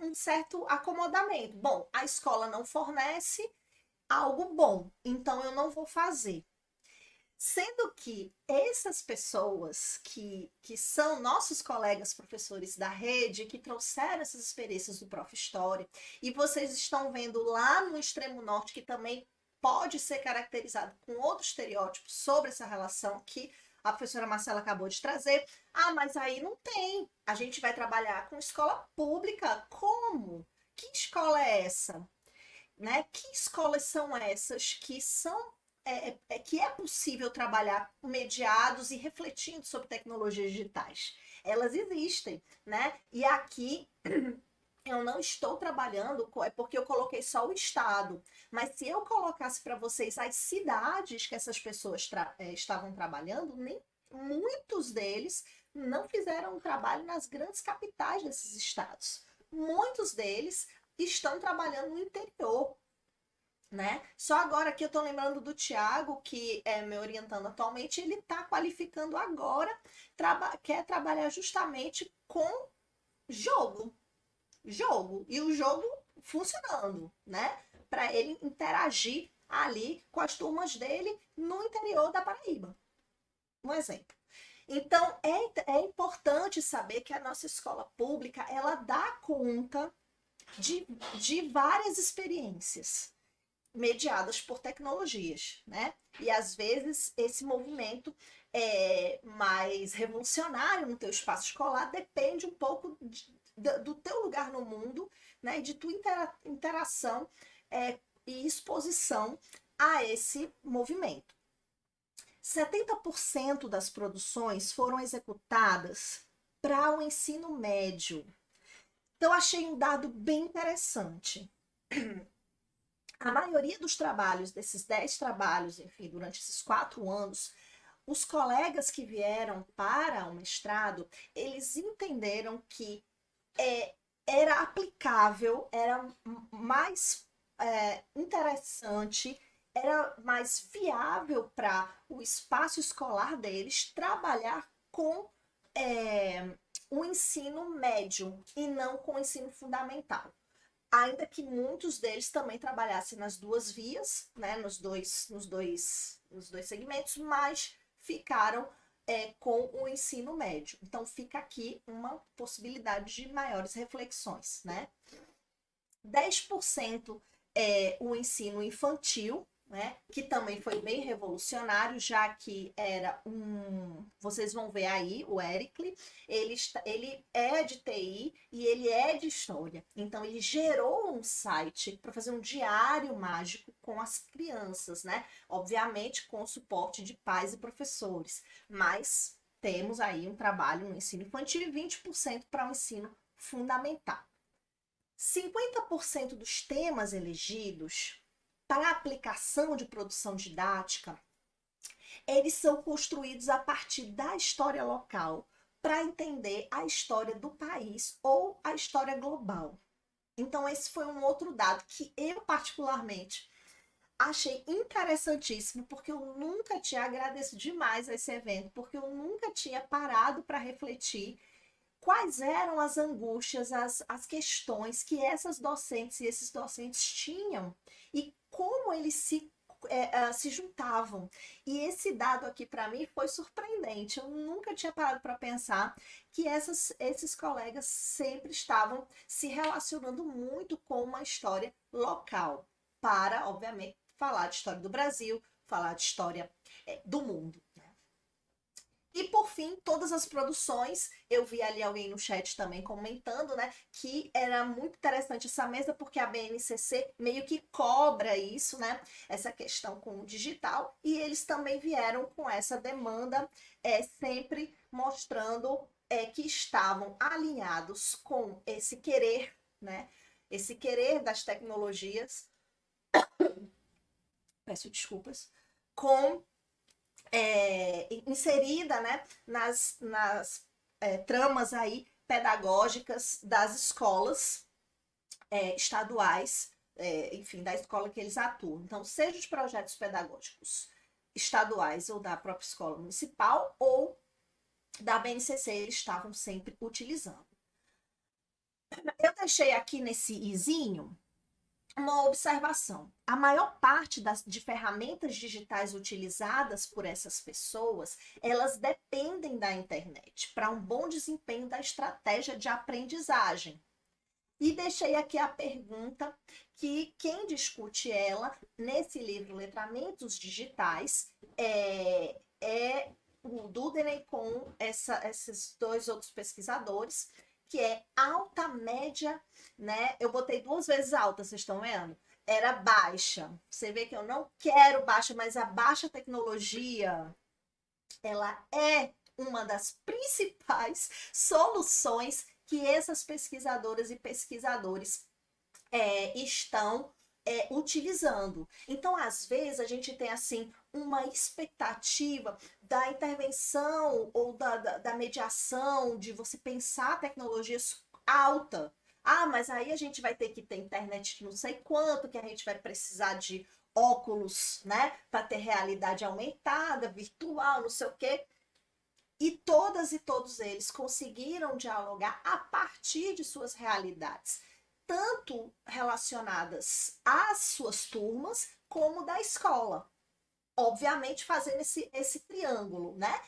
um certo acomodamento. Bom, a escola não fornece algo bom, então eu não vou fazer. Sendo que essas pessoas que são nossos colegas professores da rede, que trouxeram essas experiências do Prof. História, e vocês estão vendo lá no extremo norte, que também pode ser caracterizado com outros estereótipos sobre essa relação que a professora Marcela acabou de trazer. Ah, mas aí não tem. A gente vai trabalhar com escola pública. Como? Que escola é essa? Né? Que escolas são essas que são que é possível trabalhar mediados e refletindo sobre tecnologias digitais? Elas existem, né? E aqui eu não estou trabalhando, é porque eu coloquei só o estado, mas se eu colocasse para vocês as cidades que essas pessoas estavam trabalhando, nem muitos deles não fizeram um trabalho nas grandes capitais desses estados. Muitos deles estão trabalhando no interior, né? Só agora que eu estou lembrando do Tiago, que é me orientando atualmente, ele está qualificando agora, quer trabalhar justamente com jogo, e o jogo funcionando, né? Para ele interagir ali com as turmas dele no interior da Paraíba. Um exemplo. Então, é importante saber que a nossa escola pública, ela dá conta de várias experiências mediadas por tecnologias, né? E às vezes esse movimento mais revolucionário no teu espaço escolar depende um pouco do teu lugar no mundo, né? E de tua interação e exposição a esse movimento. 70% das produções foram executadas para o ensino médio. Então, achei um dado bem interessante. A maioria dos trabalhos, desses 10 trabalhos, enfim, durante esses 4 anos, os colegas que vieram para o mestrado, eles entenderam que era aplicável, era mais interessante, era mais viável para o espaço escolar deles trabalhar com o ensino médio e não com o ensino fundamental. Ainda que muitos deles também trabalhassem nas duas vias, né, nos dois segmentos, mas ficaram com o ensino médio. Então, fica aqui uma possibilidade de maiores reflexões, né? 10% o ensino infantil, né, que também foi bem revolucionário, já que era vocês vão ver aí, o Ericli, ele é de TI e ele é de história. Então, ele gerou um site para fazer um diário mágico com as crianças, né? Obviamente, com o suporte de pais e professores. Mas temos aí um trabalho no ensino infantil e 20% para o ensino fundamental. 50% dos temas elegidos para a aplicação de produção didática, eles são construídos a partir da história local para entender a história do país ou a história global. Então, esse foi um outro dado que eu, particularmente, achei interessantíssimo, porque eu nunca tinha, agradeço demais a esse evento, porque eu nunca tinha parado para refletir quais eram as angústias, as questões que essas docentes e esses docentes tinham e como eles se juntavam. E esse dado aqui para mim foi surpreendente. Eu nunca tinha parado para pensar que esses colegas sempre estavam se relacionando muito com uma história local, para, obviamente, falar de história do Brasil, falar de história do mundo. E, por fim, todas as produções, eu vi ali alguém no chat também comentando, né, que era muito interessante essa mesa, porque a BNCC meio que cobra isso, né, essa questão com o digital, e eles também vieram com essa demanda, sempre mostrando que estavam alinhados com esse querer, né? Esse querer das tecnologias, peço desculpas, com inserida, né, nas tramas aí pedagógicas das escolas estaduais, enfim, da escola que eles atuam. Então, seja os projetos pedagógicos estaduais ou da própria escola municipal ou da BNCC, eles estavam sempre utilizando. Eu deixei aqui nesse izinho uma observação. A maior parte de ferramentas digitais utilizadas por essas pessoas, elas dependem da internet para um bom desempenho da estratégia de aprendizagem. E deixei aqui a pergunta que quem discute ela nesse livro Letramentos Digitais é o Dudney com esses dois outros pesquisadores, que é alta, média, né? Eu botei 2 vezes alta, vocês estão vendo? Era baixa. Você vê que eu não quero baixa, mas a baixa tecnologia, ela é uma das principais soluções que essas pesquisadoras e pesquisadores estão utilizando. Então, às vezes, a gente tem, assim, uma expectativa da intervenção ou da mediação, de você pensar tecnologias alta. Ah, mas aí a gente vai ter que ter internet não sei quanto, que a gente vai precisar de óculos, né, para ter realidade aumentada, virtual, não sei o quê. E todas e todos eles conseguiram dialogar a partir de suas realidades, tanto relacionadas às suas turmas, como da escola. Obviamente, fazendo esse triângulo, né?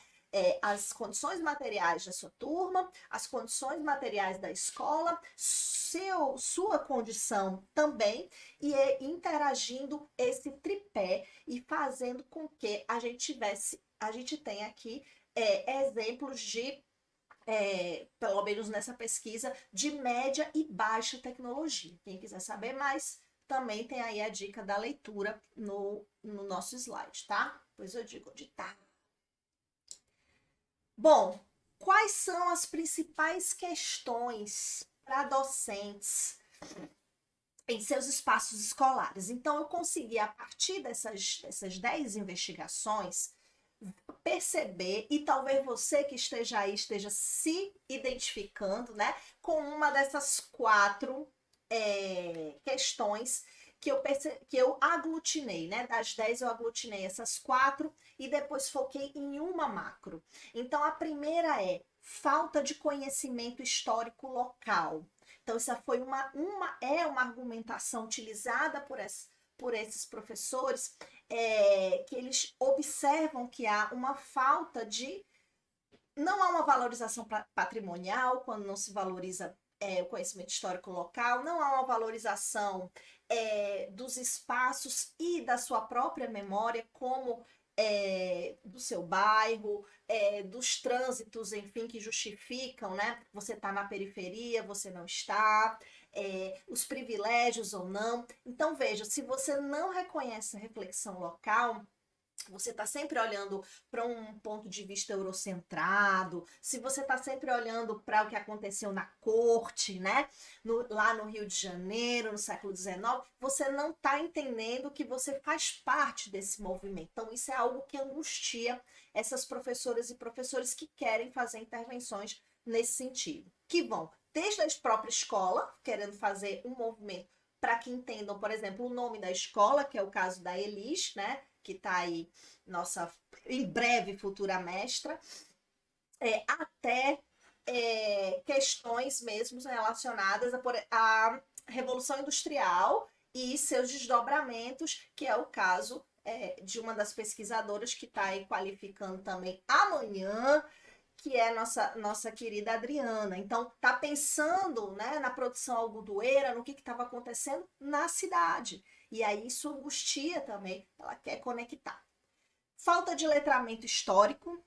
As condições materiais da sua turma, as condições materiais da escola, sua condição também, e interagindo esse tripé e fazendo com que a gente tenha aqui exemplos de, pelo menos nessa pesquisa, de média e baixa tecnologia. Quem quiser saber mais, também tem aí a dica da leitura no nosso slide, tá? Pois eu digo onde tá. Bom, quais são as principais questões para docentes em seus espaços escolares? Então, eu consegui, a partir dessas 10 investigações, perceber, e talvez você que esteja aí esteja se identificando, né, com uma dessas 4 questões que eu aglutinei, né? Das 10 eu aglutinei essas 4 e depois foquei em uma macro. Então, a primeira é falta de conhecimento histórico local. Então, essa foi uma argumentação utilizada por esses professores, que eles observam que há uma falta de... Não há uma valorização patrimonial quando não se valoriza o conhecimento histórico local, não há uma valorização dos espaços e da sua própria memória, como do seu bairro, dos trânsitos, enfim, que justificam, né? Você está na periferia, você não está, os privilégios ou não. Então, veja, se você não reconhece a reflexão local, você está sempre olhando para um ponto de vista eurocentrado, se você está sempre olhando para o que aconteceu na corte, né? Lá no Rio de Janeiro, no século XIX, você não está entendendo que você faz parte desse movimento. Então, isso é algo que angustia essas professoras e professores que querem fazer intervenções nesse sentido. Que vão desde a própria escola, querendo fazer um movimento para que entendam, por exemplo, o nome da escola, que é o caso da Elis, né? Que está aí, nossa, em breve futura mestra, até questões mesmo relacionadas à Revolução Industrial e seus desdobramentos, que é o caso de uma das pesquisadoras que está aí qualificando também amanhã, que é nossa querida Adriana. Então, está pensando, né, na produção algodoeira, no que estava acontecendo na cidade. E aí isso angustia também, ela quer conectar. Falta de letramento histórico,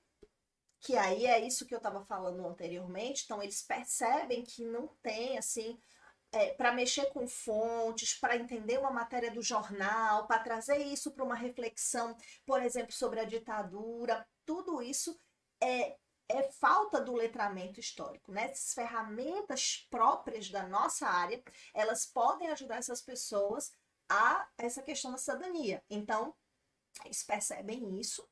que aí é isso que eu estava falando anteriormente. Então, eles percebem que não tem, assim, para mexer com fontes, para entender uma matéria do jornal, para trazer isso para uma reflexão, por exemplo, sobre a ditadura. Tudo isso falta do letramento histórico, né? Essas ferramentas próprias da nossa área, elas podem ajudar essas pessoas a essa questão da cidadania. Então, eles percebem isso.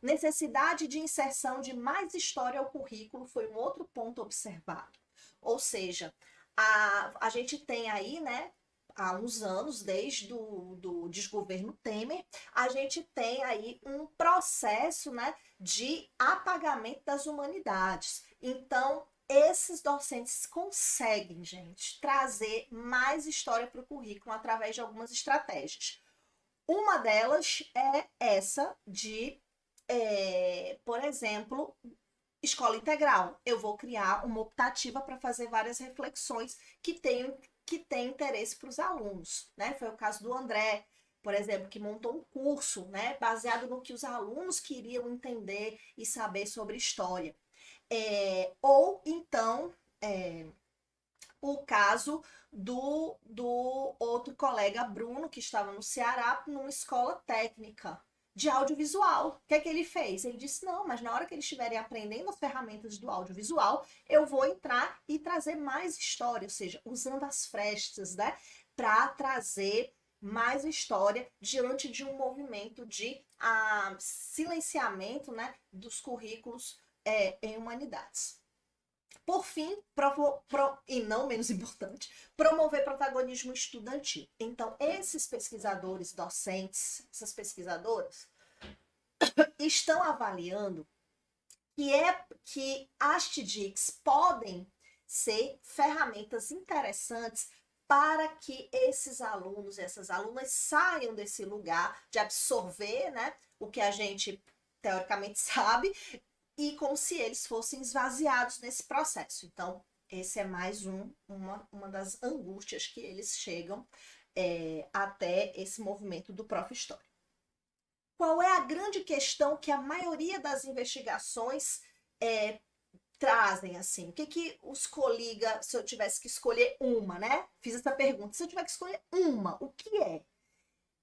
Necessidade de inserção de mais história ao currículo foi um outro ponto observado. Ou seja, a gente tem aí, né, há uns anos, desde do desgoverno Temer, a gente tem aí um processo, né, de apagamento das humanidades. Então, esses docentes conseguem, gente, trazer mais história para o currículo através de algumas estratégias. Uma delas é essa de, por exemplo, escola integral. Eu vou criar uma optativa para fazer várias reflexões que tem interesse para os alunos, né? Foi o caso do André, por exemplo, que montou um curso, né, baseado no que os alunos queriam entender e saber sobre história. Ou então, o caso do outro colega, Bruno, que estava no Ceará, numa escola técnica de audiovisual. O que é que ele fez? Ele disse, não, mas na hora que eles estiverem aprendendo as ferramentas do audiovisual, eu vou entrar e trazer mais história, ou seja, usando as frestas, né, para trazer mais história diante de um movimento de silenciamento, né, dos currículos em humanidades. Por fim, e não menos importante, promover protagonismo estudantil. Então, esses pesquisadores, docentes, essas pesquisadoras, estão avaliando que as TDICs podem ser ferramentas interessantes para que esses alunos e essas alunas saiam desse lugar de absorver, né, o que a gente teoricamente sabe, e como se eles fossem esvaziados nesse processo. Então, esse é mais uma das angústias que eles chegam até esse movimento do Prof. História. Qual é a grande questão que a maioria das investigações trazem, assim? O que os coligas, se eu tivesse que escolher uma, né? Fiz essa pergunta. Se eu tiver que escolher uma, o que é?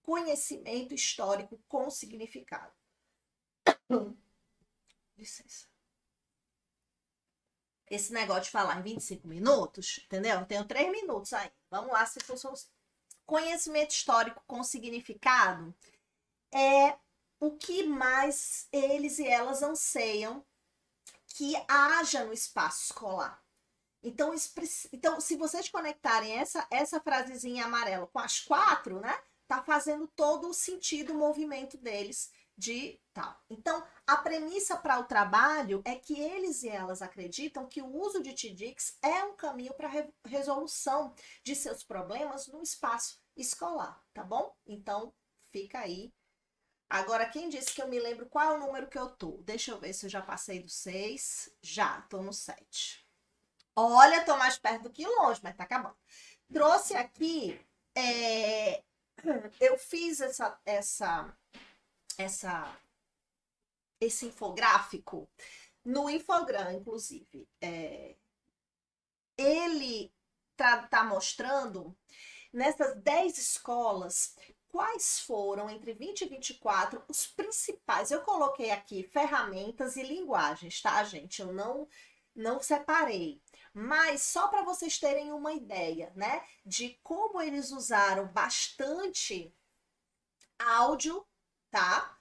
Conhecimento histórico com significado. Licença. Esse negócio de falar em 25 minutos, entendeu? Eu tenho 3 minutos aí. Vamos lá, se fosse conhecimento histórico com significado é o que mais eles e elas anseiam que haja no espaço escolar. Então, se vocês conectarem essa frasezinha amarela com as 4, né? Tá fazendo todo o sentido o movimento deles de tal. Então, a premissa para o trabalho é que eles e elas acreditam que o uso de TDICs é um caminho para a resolução de seus problemas no espaço escolar, tá bom? Então, fica aí. Agora, quem disse que eu me lembro qual é o número que eu tô? Deixa eu ver se eu já passei do 6. Já, tô no 7. Olha, tô mais perto do que longe, mas tá acabando. Trouxe aqui, eu fiz esse infográfico no Infogram, inclusive. Ele tá mostrando nessas 10 escolas quais foram, entre 20 e 24, os principais. Eu coloquei aqui ferramentas e linguagens, tá, gente? Eu não separei. Mas só para vocês terem uma ideia, né? De como eles usaram bastante áudio, tá?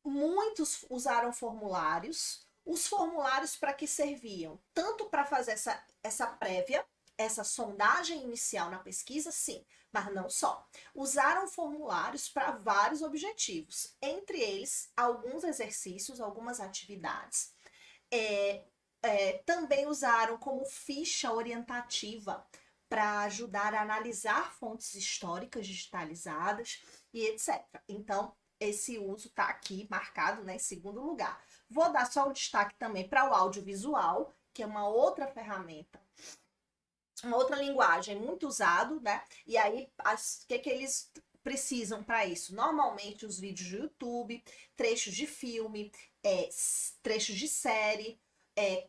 Muitos usaram formulários. Os formulários para que serviam? Tanto para fazer essa prévia, essa sondagem inicial na pesquisa, sim, mas não só. Usaram formulários para vários objetivos, entre eles alguns exercícios, algumas atividades. Também usaram como ficha orientativa para ajudar a analisar fontes históricas digitalizadas e etc. Então, esse uso está aqui marcado, né, em segundo lugar. Vou dar só o destaque também para o audiovisual, que é uma outra ferramenta, uma outra linguagem muito usado, né? E aí, o que eles precisam para isso? Normalmente, os vídeos do YouTube, trechos de filme, trechos de série,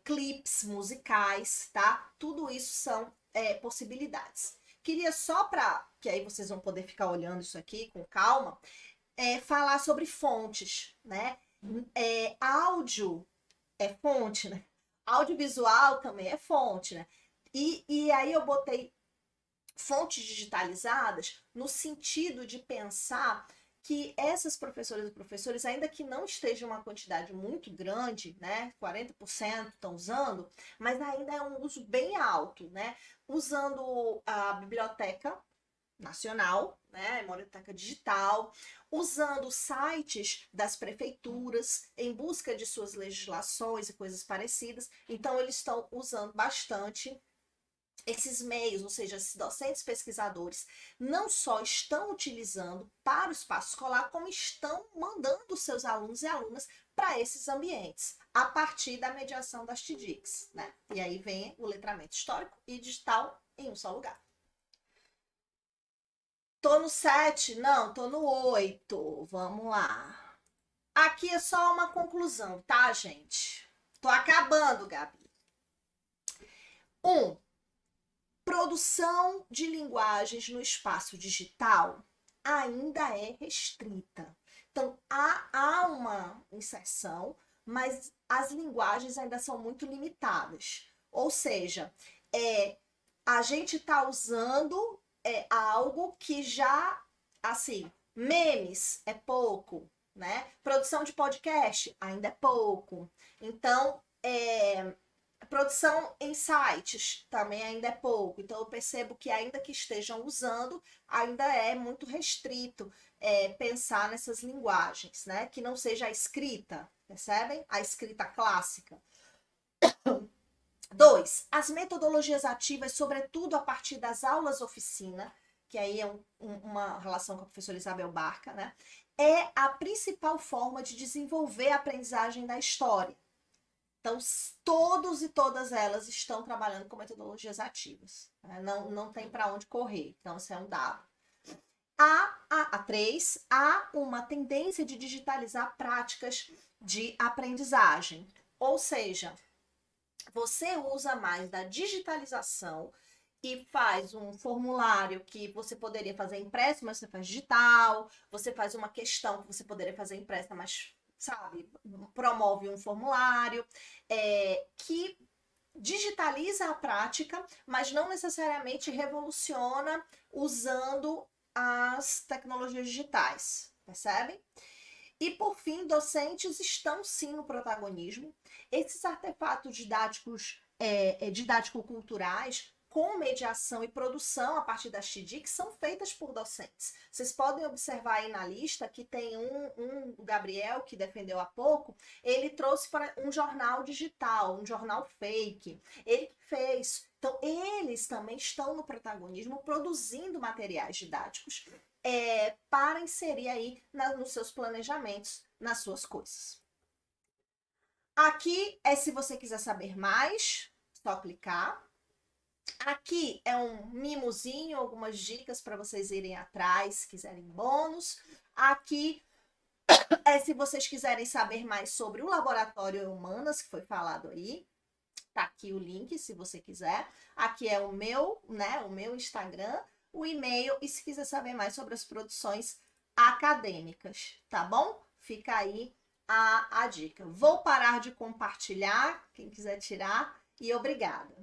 clipes musicais, tá? Tudo isso são possibilidades. Queria só para que aí vocês vão poder ficar olhando isso aqui com calma, falar sobre fontes, né? Áudio é fonte, né? Audiovisual também é fonte, né? E aí eu botei fontes digitalizadas no sentido de pensar que essas professoras e professores, ainda que não esteja uma quantidade muito grande, né, 40% estão usando, mas ainda é um uso bem alto, né, usando a biblioteca nacional, né, biblioteca digital, usando sites das prefeituras em busca de suas legislações e coisas parecidas. Então, eles estão usando bastante esses meios, ou seja, esses docentes pesquisadores, não só estão utilizando para o espaço escolar, como estão mandando seus alunos e alunas para esses ambientes, a partir da mediação das TDICs, né? E aí vem o letramento histórico e digital em um só lugar. Tô no 7? Não, tô no 8. Vamos lá. Aqui é só uma conclusão, tá, gente? Tô acabando, Gabi. 1. Produção de linguagens no espaço digital ainda é restrita. Então, há uma inserção, mas as linguagens ainda são muito limitadas. Ou seja, a gente está usando algo que já, assim, memes é pouco, né? Produção de podcast ainda é pouco. Então, produção em sites também ainda é pouco. Então, eu percebo que ainda que estejam usando, ainda é muito restrito pensar nessas linguagens, né? Que não seja a escrita, percebem? A escrita clássica. 2. As metodologias ativas, sobretudo a partir das aulas oficina, que aí é uma relação com a professora Isabel Barca, né? É a principal forma de desenvolver a aprendizagem da história. Então, todos e todas elas estão trabalhando com metodologias ativas. Né? Não tem para onde correr. Então, isso é um dado. A 3, há uma tendência de digitalizar práticas de aprendizagem. Ou seja, você usa mais da digitalização e faz um formulário que você poderia fazer impresso, mas você faz digital. Você faz uma questão que você poderia fazer impressa, mas, sabe, promove um formulário que digitaliza a prática, mas não necessariamente revoluciona usando as tecnologias digitais, percebem? E, por fim, docentes estão sim no protagonismo. Esses artefatos didáticos, didático-culturais, com mediação e produção a partir das TDICs, são feitas por docentes. Vocês podem observar aí na lista que tem o Gabriel, que defendeu há pouco, ele trouxe para um jornal digital, um jornal fake. Ele fez. Então, eles também estão no protagonismo, produzindo materiais didáticos para inserir aí nos seus planejamentos, nas suas coisas. Aqui se você quiser saber mais, só clicar. Aqui é um mimozinho, algumas dicas para vocês irem atrás, se quiserem bônus. Aqui se vocês quiserem saber mais sobre o Laboratório Humanas, que foi falado aí. Tá aqui o link, se você quiser. Aqui é o meu Instagram, o e-mail, e se quiser saber mais sobre as produções acadêmicas, tá bom? Fica aí a dica. Vou parar de compartilhar, quem quiser tirar, e obrigada.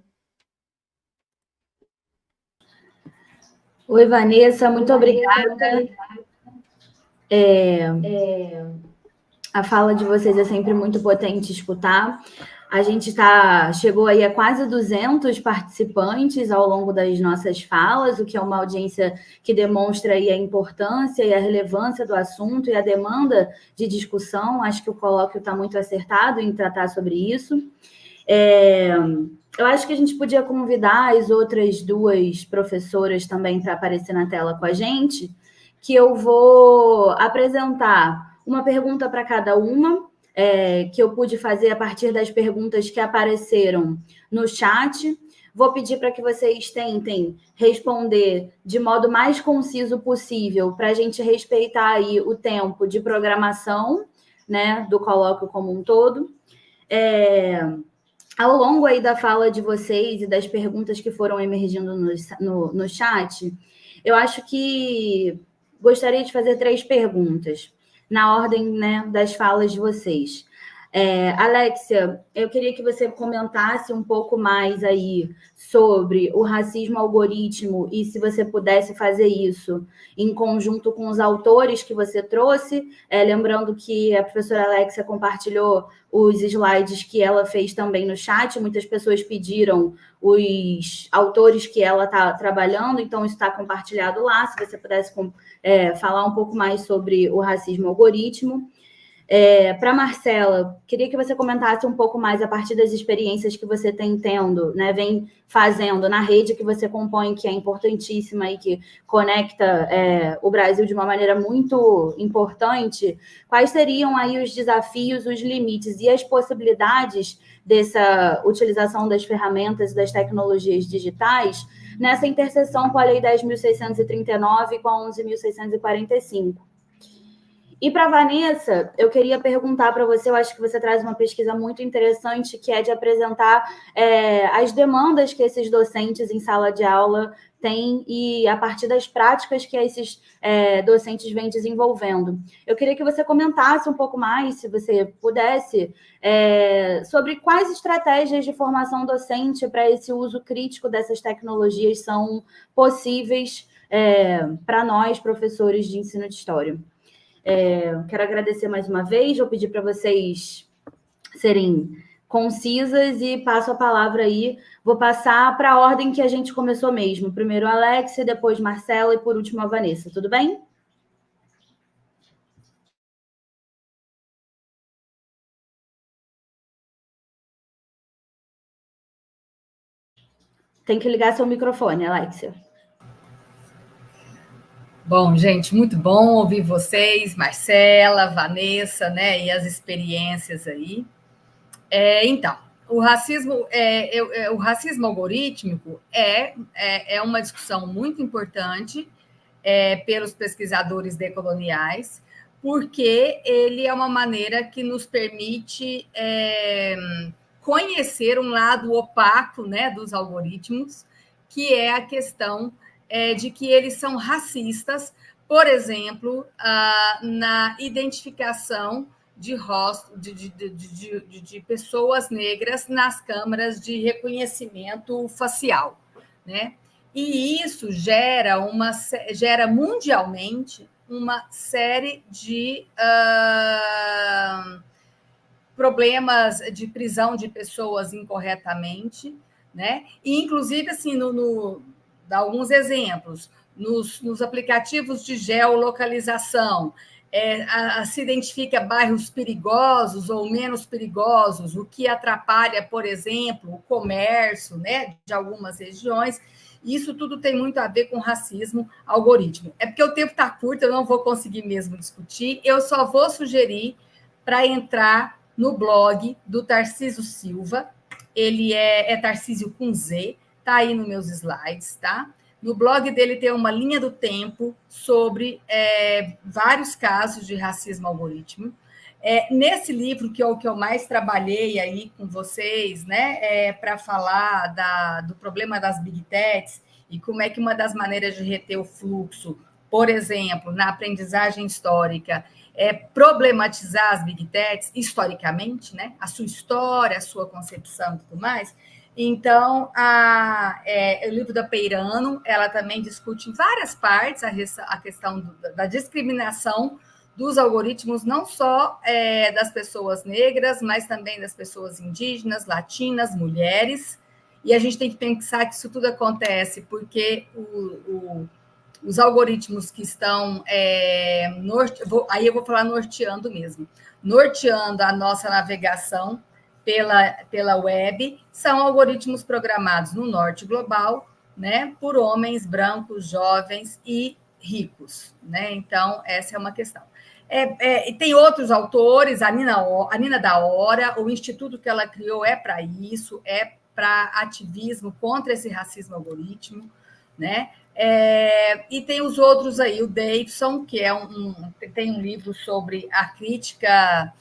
Oi, Vanessa, muito obrigada. A fala de vocês é sempre muito potente escutar. A gente chegou aí a quase 200 participantes ao longo das nossas falas, o que é uma audiência que demonstra aí a importância e a relevância do assunto e a demanda de discussão. Acho que o colóquio está muito acertado em tratar sobre isso. Eu acho que a gente podia convidar as outras duas professoras também para aparecer na tela com a gente, que eu vou apresentar uma pergunta para cada uma, que eu pude fazer a partir das perguntas que apareceram no chat. Vou pedir para que vocês tentem responder de modo mais conciso possível, para a gente respeitar aí o tempo de programação, né, do colóquio como um todo. Ao longo aí da fala de vocês e das perguntas que foram emergindo no chat, eu acho que gostaria de fazer 3 perguntas. na ordem, né, das falas de vocês. Alexia, eu queria que você comentasse um pouco mais aí sobre o racismo algoritmo e se você pudesse fazer isso em conjunto com os autores que você trouxe, lembrando que a professora Alexia compartilhou os slides que ela fez também no chat, muitas pessoas pediram os autores que ela está trabalhando, então isso está compartilhado lá, se você pudesse falar um pouco mais sobre o racismo algoritmo. Para Marcela, queria que você comentasse um pouco mais a partir das experiências que você tem tendo, né, vem fazendo na rede que você compõe, que é importantíssima e que conecta o Brasil de uma maneira muito importante. Quais seriam aí os desafios, os limites e as possibilidades dessa utilização das ferramentas e das tecnologias digitais nessa interseção com a Lei 10.639 e com a 11.645? E para a Vanessa, eu queria perguntar para você, eu acho que você traz uma pesquisa muito interessante, que é de apresentar as demandas que esses docentes em sala de aula têm e a partir das práticas que esses docentes vêm desenvolvendo. Eu queria que você comentasse um pouco mais, se você pudesse, sobre quais estratégias de formação docente para esse uso crítico dessas tecnologias são possíveis para nós, professores de ensino de história. Quero agradecer mais uma vez, vou pedir para vocês serem concisas e passo a palavra aí. Vou passar para a ordem que a gente começou mesmo. Primeiro a Alexia, depois Marcela e por último a Vanessa. Tudo bem? Tem que ligar seu microfone, Alexia. Bom, gente, muito bom ouvir vocês, Marcela, Vanessa, né, e as experiências aí. Então, o racismo algorítmico é uma discussão muito importante pelos pesquisadores decoloniais, porque ele é uma maneira que nos permite conhecer um lado opaco, né, dos algoritmos, que é a questão de que eles são racistas, por exemplo, na identificação de pessoas negras nas câmaras de reconhecimento facial, né? E isso gera mundialmente uma série de problemas de prisão de pessoas incorretamente, né? E, inclusive, assim, dar alguns exemplos, nos aplicativos de geolocalização, se identifica bairros perigosos ou menos perigosos, o que atrapalha, por exemplo, o comércio, né, de algumas regiões. Isso tudo tem muito a ver com racismo algorítmico. É porque o tempo está curto, eu não vou conseguir mesmo discutir, eu só vou sugerir para entrar no blog do Tarcísio Silva, ele é Tarcísio com Z, está aí nos meus slides, tá? No blog dele tem uma linha do tempo sobre vários casos de racismo algorítmico. Nesse livro, que é o que eu mais trabalhei aí com vocês, né, para falar do problema das Big Techs e como é que uma das maneiras de reter o fluxo, por exemplo, na aprendizagem histórica, é problematizar as Big Techs historicamente, né, a sua história, a sua concepção e tudo mais. Então, o livro da Peirano, ela também discute em várias partes a questão da discriminação dos algoritmos, não só das pessoas negras, mas também das pessoas indígenas, latinas, mulheres. E a gente tem que pensar que isso tudo acontece porque os algoritmos que estão aí eu vou falar norteando mesmo, norteando a nossa navegação pela web, são algoritmos programados no norte global, né, por homens brancos, jovens e ricos, né? Então, essa é uma questão. E tem outros autores, a Nina da Hora, o instituto que ela criou é para isso, é para ativismo contra esse racismo algorítmico, né? E tem os outros aí, o Davidson, que tem um livro sobre a crítica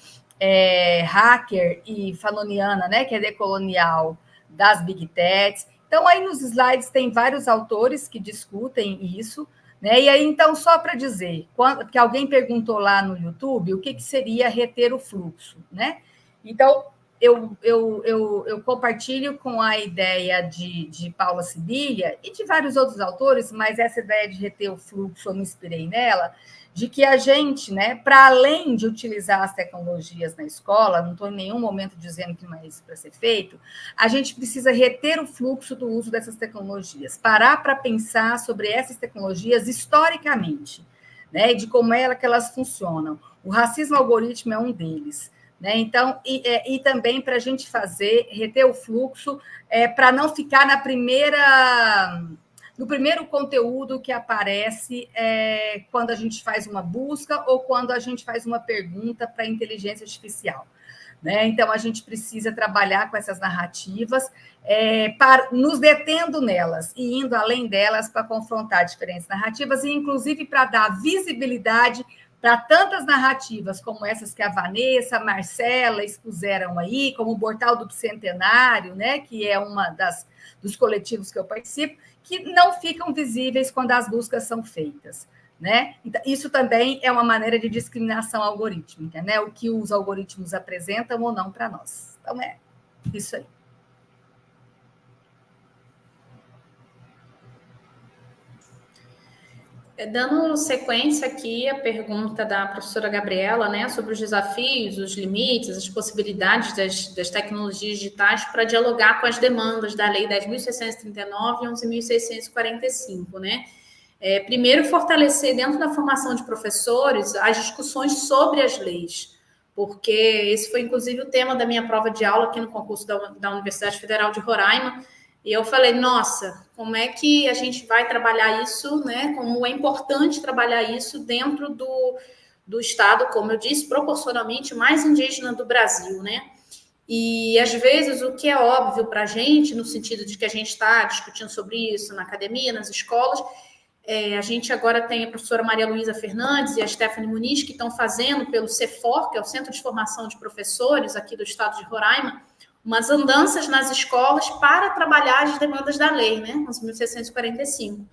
hacker e fanoniana, né, que é decolonial das Big Techs. Então, aí nos slides tem vários autores que discutem isso, Né? E aí, então, só para dizer, porque alguém perguntou lá no YouTube o que seria reter o fluxo, né? Então, eu compartilho com a ideia de Paula Sibilia e de vários outros autores, mas essa ideia de reter o fluxo, eu me inspirei nela, de que a gente, né, para além de utilizar as tecnologias na escola, não estou em nenhum momento dizendo que não é isso para ser feito, a gente precisa reter o fluxo do uso dessas tecnologias, parar para pensar sobre essas tecnologias historicamente, né, e de como é que elas funcionam. O racismo algoritmo é um deles. Né? Então, e também para a gente reter o fluxo, para não ficar no primeiro conteúdo que aparece quando a gente faz uma busca ou quando a gente faz uma pergunta para a inteligência artificial. Né? Então, a gente precisa trabalhar com essas narrativas, nos detendo nelas e indo além delas para confrontar diferentes narrativas e, inclusive, para dar visibilidade para tantas narrativas como essas que a Vanessa, a Marcela expuseram aí, como o Portal do Bicentenário, né, que é uma dos coletivos que eu participo, que não ficam visíveis quando as buscas são feitas. Né? Isso também é uma maneira de discriminação algorítmica, né? O que os algoritmos apresentam ou não para nós. Então, é isso aí. Dando sequência aqui à pergunta da professora Gabriela, né, sobre os desafios, os limites, as possibilidades das tecnologias digitais para dialogar com as demandas da Lei 10.639 e 11.645, né? Primeiro, fortalecer dentro da formação de professores as discussões sobre as leis, porque esse foi, inclusive, o tema da minha prova de aula aqui no concurso da Universidade Federal de Roraima. E eu falei, nossa, como é que a gente vai trabalhar isso, né? Como é importante trabalhar isso dentro do estado, como eu disse, proporcionalmente mais indígena do Brasil, né? E, às vezes, o que é óbvio para a gente, no sentido de que a gente está discutindo sobre isso na academia, nas escolas, a gente agora tem a professora Maria Luísa Fernandes e a Stephanie Muniz, que estão fazendo pelo CEFOR, que é o Centro de Formação de Professores aqui do estado de Roraima, umas andanças nas escolas para trabalhar as demandas da lei, né, 11.645.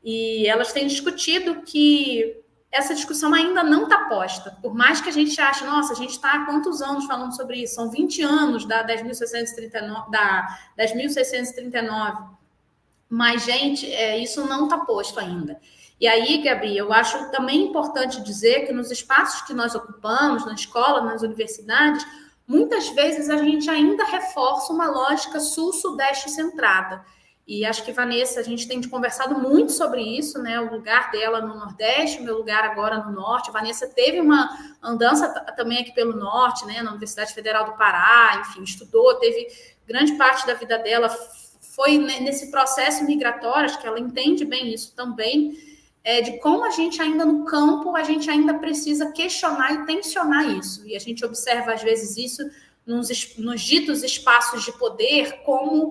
E elas têm discutido que essa discussão ainda não está posta. Por mais que a gente ache, nossa, a gente está há quantos anos falando sobre isso? São 20 anos da 10.639, mas, gente, isso não está posto ainda. E aí, Gabi, eu acho também importante dizer que nos espaços que nós ocupamos, na escola, nas universidades, muitas vezes a gente ainda reforça uma lógica sul-sudeste centrada. E acho que, Vanessa, a gente tem conversado muito sobre isso, né? O lugar dela no Nordeste, o meu lugar agora no Norte. A Vanessa teve uma andança também aqui pelo Norte, né? Na Universidade Federal do Pará, enfim, estudou, teve grande parte da vida dela foi nesse processo migratório, acho que ela entende bem isso também, de como a gente ainda no campo, a gente ainda precisa questionar e tensionar isso. E a gente observa, às vezes, isso nos ditos espaços de poder, como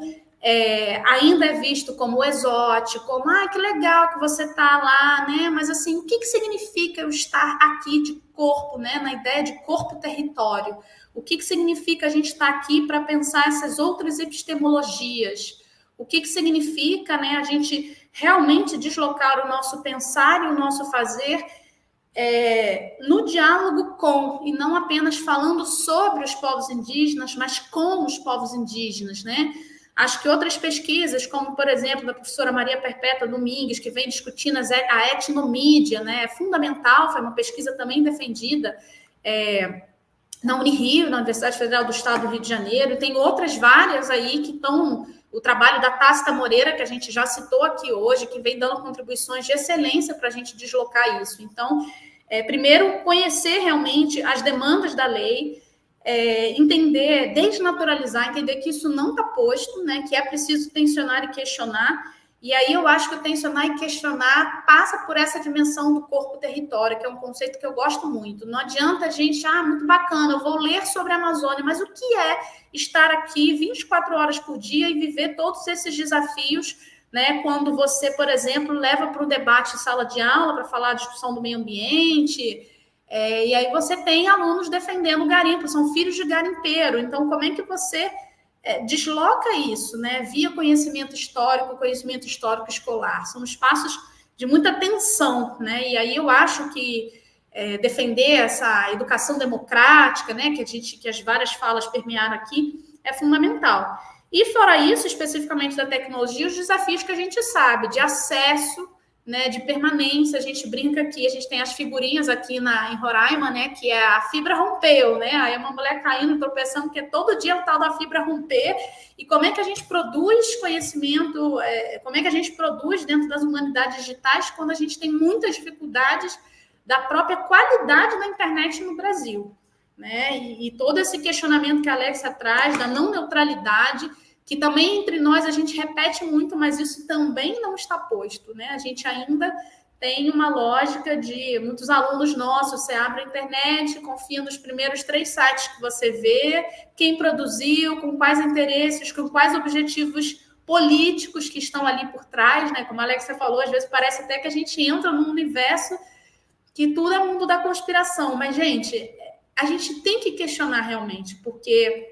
ainda é visto como exótico, como, que legal que você está lá, né? Mas, assim, o que significa eu estar aqui de corpo, né? Na ideia de corpo-território. O que significa a gente estar aqui para pensar essas outras epistemologias? O que significa, né, a gente realmente deslocar o nosso pensar e o nosso fazer no diálogo com, e não apenas falando sobre os povos indígenas, mas com os povos indígenas, né? Acho que outras pesquisas, como, por exemplo, da professora Maria Perpétua Domingues, que vem discutindo a etnomídia, né? É fundamental, foi uma pesquisa também defendida na Unirio, na Universidade Federal do Estado do Rio de Janeiro, e tem outras várias aí que estão... O trabalho da Tácita Moreira, que a gente já citou aqui hoje, que vem dando contribuições de excelência para a gente deslocar isso. Então, primeiro, conhecer realmente as demandas da lei, entender, desnaturalizar, entender que isso não está posto, né, que é preciso tensionar e questionar. E aí eu acho que o tensionar e questionar passa por essa dimensão do corpo-território, que é um conceito que eu gosto muito. Não adianta a gente, muito bacana, eu vou ler sobre a Amazônia, mas o que é estar aqui 24 horas por dia e viver todos esses desafios, né? Quando você, por exemplo, leva para um debate em sala de aula para falar a discussão do meio ambiente, e aí você tem alunos defendendo o garimpo, são filhos de garimpeiro. Então, como é que você desloca isso, né? Via conhecimento histórico escolar? São espaços de muita tensão, né? E aí eu acho que defender essa educação democrática, né, que as várias falas permearam aqui, é fundamental. E fora isso, especificamente da tecnologia, os desafios que a gente sabe, de acesso, né, de permanência, a gente brinca aqui, a gente tem as figurinhas aqui em Roraima, né, que é a fibra rompeu, né, aí é uma mulher caindo, tropeçando, porque todo dia o tal da fibra romper, e como é que a gente produz conhecimento, como é que a gente produz dentro das humanidades digitais quando a gente tem muitas dificuldades da própria qualidade da internet no Brasil, né, e todo esse questionamento que a Alexia traz, da não neutralidade, que também entre nós a gente repete muito, mas isso também não está posto, né? A gente ainda tem uma lógica de muitos alunos nossos, você abre a internet, confia nos primeiros 3 sites que você vê, quem produziu, com quais interesses, com quais objetivos políticos que estão ali por trás, né? Como a Alexia falou, às vezes parece até que a gente entra num universo que tudo é mundo da conspiração, mas, gente, a gente tem que questionar realmente, porque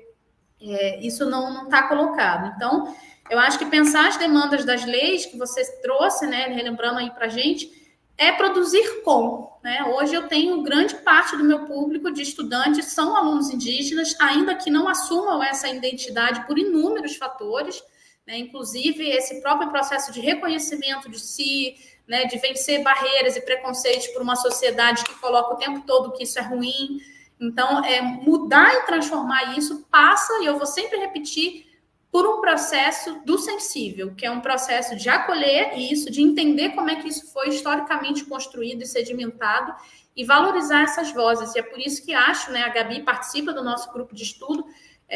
isso não está colocado. Então, eu acho que pensar as demandas das leis que você trouxe, né, relembrando aí para a gente, é produzir com. Né? Hoje eu tenho grande parte do meu público de estudantes são alunos indígenas, ainda que não assumam essa identidade por inúmeros fatores, né? Inclusive esse próprio processo de reconhecimento de si, né, de vencer barreiras e preconceitos por uma sociedade que coloca o tempo todo que isso é ruim. Então, mudar e transformar isso passa, e eu vou sempre repetir, por um processo do sensível, que é um processo de acolher isso, de entender como é que isso foi historicamente construído e sedimentado, e valorizar essas vozes. E é por isso que acho, né, a Gabi participa do nosso grupo de estudo,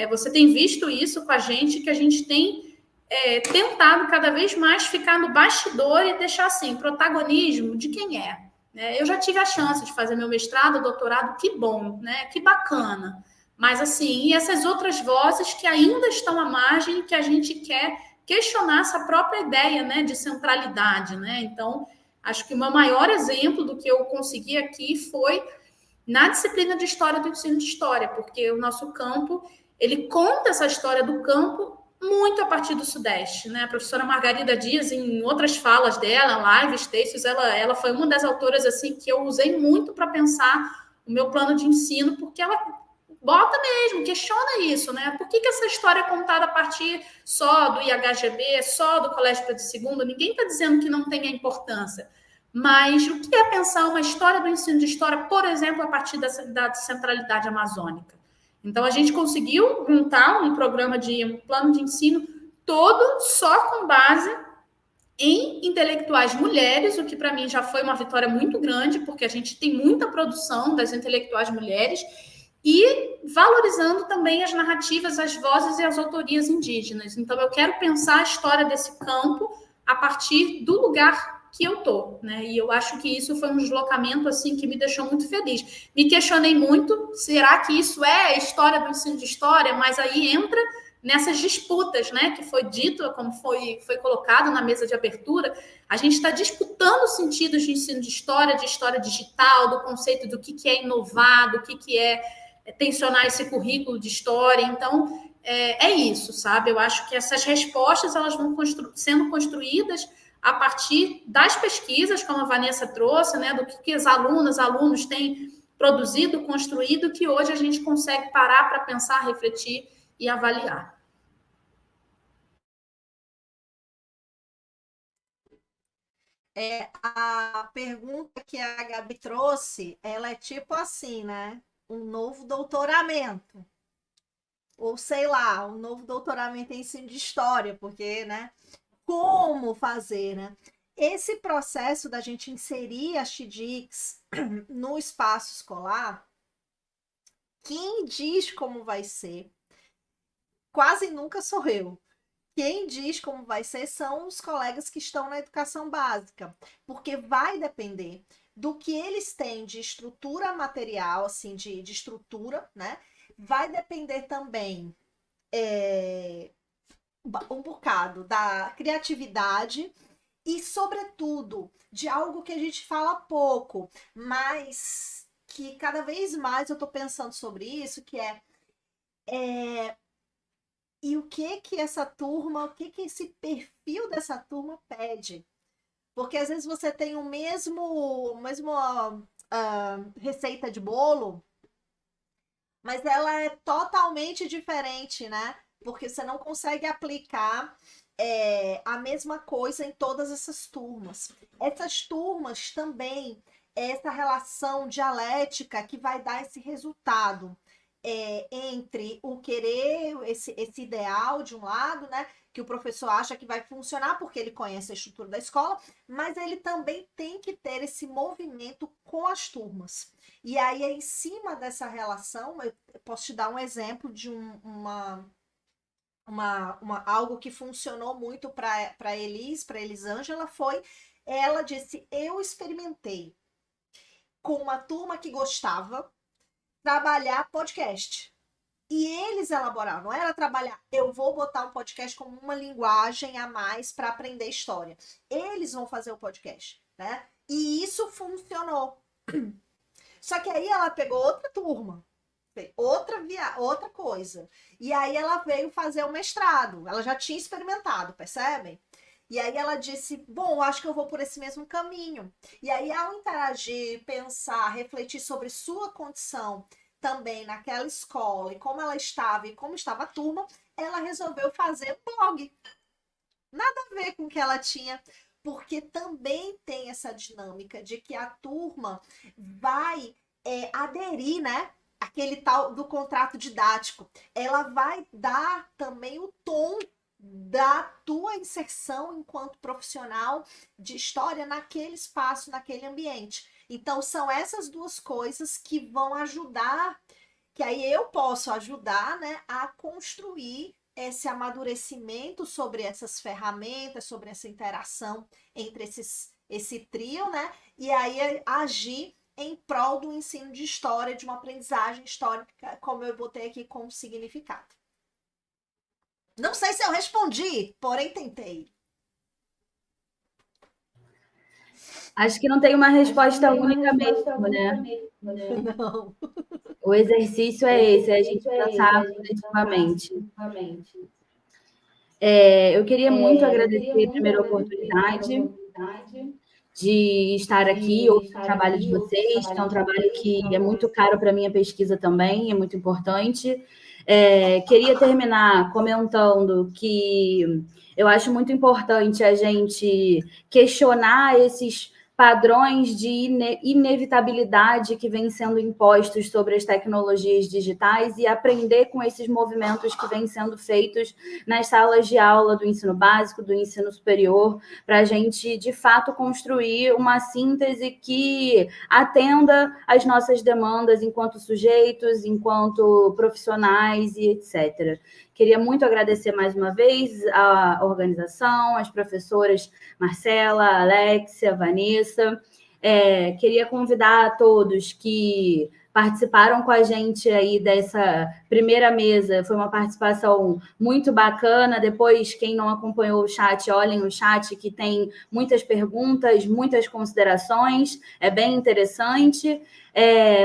você tem visto isso com a gente, que a gente tem tentado cada vez mais ficar no bastidor e deixar, assim, protagonismo de quem é. Eu já tive a chance de fazer meu mestrado, doutorado, que bom, né? Que bacana. Mas, assim, e essas outras vozes que ainda estão à margem, que a gente quer questionar essa própria ideia, né, de centralidade, né? Então, acho que o meu maior exemplo do que eu consegui aqui foi na disciplina de História do ensino de História, porque o nosso campo, ele conta essa história do campo muito a partir do Sudeste, né? A professora Margarida Dias, em outras falas dela, lives, textos, ela foi uma das autoras assim que eu usei muito para pensar o meu plano de ensino, porque ela bota mesmo, questiona isso, né? Por que essa história é contada a partir só do IHGB, só do Colégio Pedro II? Ninguém está dizendo que não tenha importância, mas o que é pensar uma história do ensino de história, por exemplo, a partir da centralidade amazônica? Então, a gente conseguiu montar um plano de ensino todo só com base em intelectuais mulheres, o que para mim já foi uma vitória muito grande, porque a gente tem muita produção das intelectuais mulheres, e valorizando também as narrativas, as vozes e as autorias indígenas. Então, eu quero pensar a história desse campo a partir do lugar que eu tô, né? E eu acho que isso foi um deslocamento assim que me deixou muito feliz. Me questionei muito, será que isso é a história do ensino de história? Mas aí entra nessas disputas, né? Que foi dito, como foi colocado na mesa de abertura, a gente está disputando sentidos de ensino de história digital, do conceito do que é inovar, do que é tensionar esse currículo de história. Então, é isso, sabe? Eu acho que essas respostas elas vão sendo construídas a partir das pesquisas, como a Vanessa trouxe, né, do que as alunos têm produzido, construído, que hoje a gente consegue parar para pensar, refletir e avaliar. A pergunta que a Gabi trouxe, ela é tipo assim, né? Um novo doutoramento. Ou sei lá, um novo doutoramento em ensino de história, porque, né? Como fazer, né? Esse processo da gente inserir as TDICs no espaço escolar, quem diz como vai ser, quase nunca sou eu. Quem diz como vai ser são os colegas que estão na educação básica, porque vai depender do que eles têm de estrutura material, assim, de estrutura, né? Vai depender também um bocado da criatividade e, sobretudo, de algo que a gente fala pouco, mas que cada vez mais eu tô pensando sobre isso, que e o que essa turma, o que esse perfil dessa turma pede? Porque às vezes você tem o mesmo receita de bolo, mas ela é totalmente diferente, né? Porque você não consegue aplicar a mesma coisa em todas essas turmas. Essas turmas também, essa relação dialética que vai dar esse resultado entre o querer, esse ideal de um lado, né? Que o professor acha que vai funcionar porque ele conhece a estrutura da escola, mas ele também tem que ter esse movimento com as turmas. E aí, em cima dessa relação, eu posso te dar um exemplo de algo que funcionou muito para Elisângela, ela disse, eu experimentei com uma turma que gostava trabalhar podcast. E eles elaboraram, não era trabalhar, eu vou botar um podcast como uma linguagem a mais para aprender história. Eles vão fazer o podcast, né? E isso funcionou. Só que aí ela pegou outra turma, outra coisa. E aí ela veio fazer o mestrado. Ela já tinha experimentado, percebem? E aí ela disse, bom, acho que eu vou por esse mesmo caminho. E aí, ao interagir, pensar, refletir sobre sua condição também naquela escola, e como ela estava, e como estava a turma, ela resolveu fazer blog. Nada a ver com o que ela tinha, porque também tem essa dinâmica de que a turma vai aderir, né? Aquele tal do contrato didático. Ela vai dar também o tom da tua inserção enquanto profissional de história naquele espaço, naquele ambiente. Então, são essas duas coisas que vão ajudar, que aí eu posso ajudar, né, a construir esse amadurecimento sobre essas ferramentas, sobre essa interação entre esse trio, né, e aí agir em prol do ensino de história, de uma aprendizagem histórica, como eu botei aqui como significado. Não sei se eu respondi, porém tentei. Acho que não tem uma resposta única mesmo, né? Não. O exercício é esse, é a gente pensar coletivamente. Eu queria muito agradecer a primeira oportunidade de estar aqui, ouvir o trabalho de vocês, que é um trabalho que é muito caro para a minha pesquisa também, é muito importante. Queria terminar comentando que eu acho muito importante a gente questionar esses padrões de inevitabilidade que vêm sendo impostos sobre as tecnologias digitais e aprender com esses movimentos que vêm sendo feitos nas salas de aula do ensino básico, do ensino superior, para a gente, de fato, construir uma síntese que atenda às nossas demandas enquanto sujeitos, enquanto profissionais e etc. Queria muito agradecer mais uma vez a organização, as professoras Marcela, Alexia, Vanessa. Queria convidar a todos que participaram com a gente aí dessa primeira mesa. Foi uma participação muito bacana. Depois, quem não acompanhou o chat, olhem o chat, que tem muitas perguntas, muitas considerações. É bem interessante.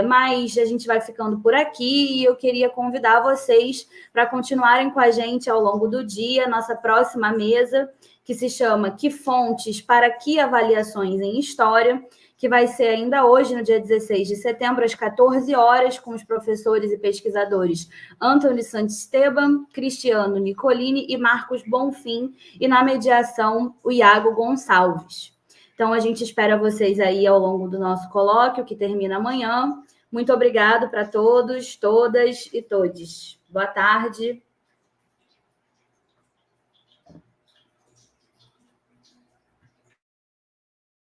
Mas a gente vai ficando por aqui e eu queria convidar vocês para continuarem com a gente ao longo do dia, nossa próxima mesa, que se chama Que Fontes para Que Avaliações em História, que vai ser ainda hoje, no dia 16 de setembro, às 14 horas, com os professores e pesquisadores Antônio Santisteban, Cristiano Nicolini e Marcos Bonfim, e na mediação, o Iago Gonçalves. Então, a gente espera vocês aí ao longo do nosso colóquio, que termina amanhã. Muito obrigado para todos, todas e todes. Boa tarde.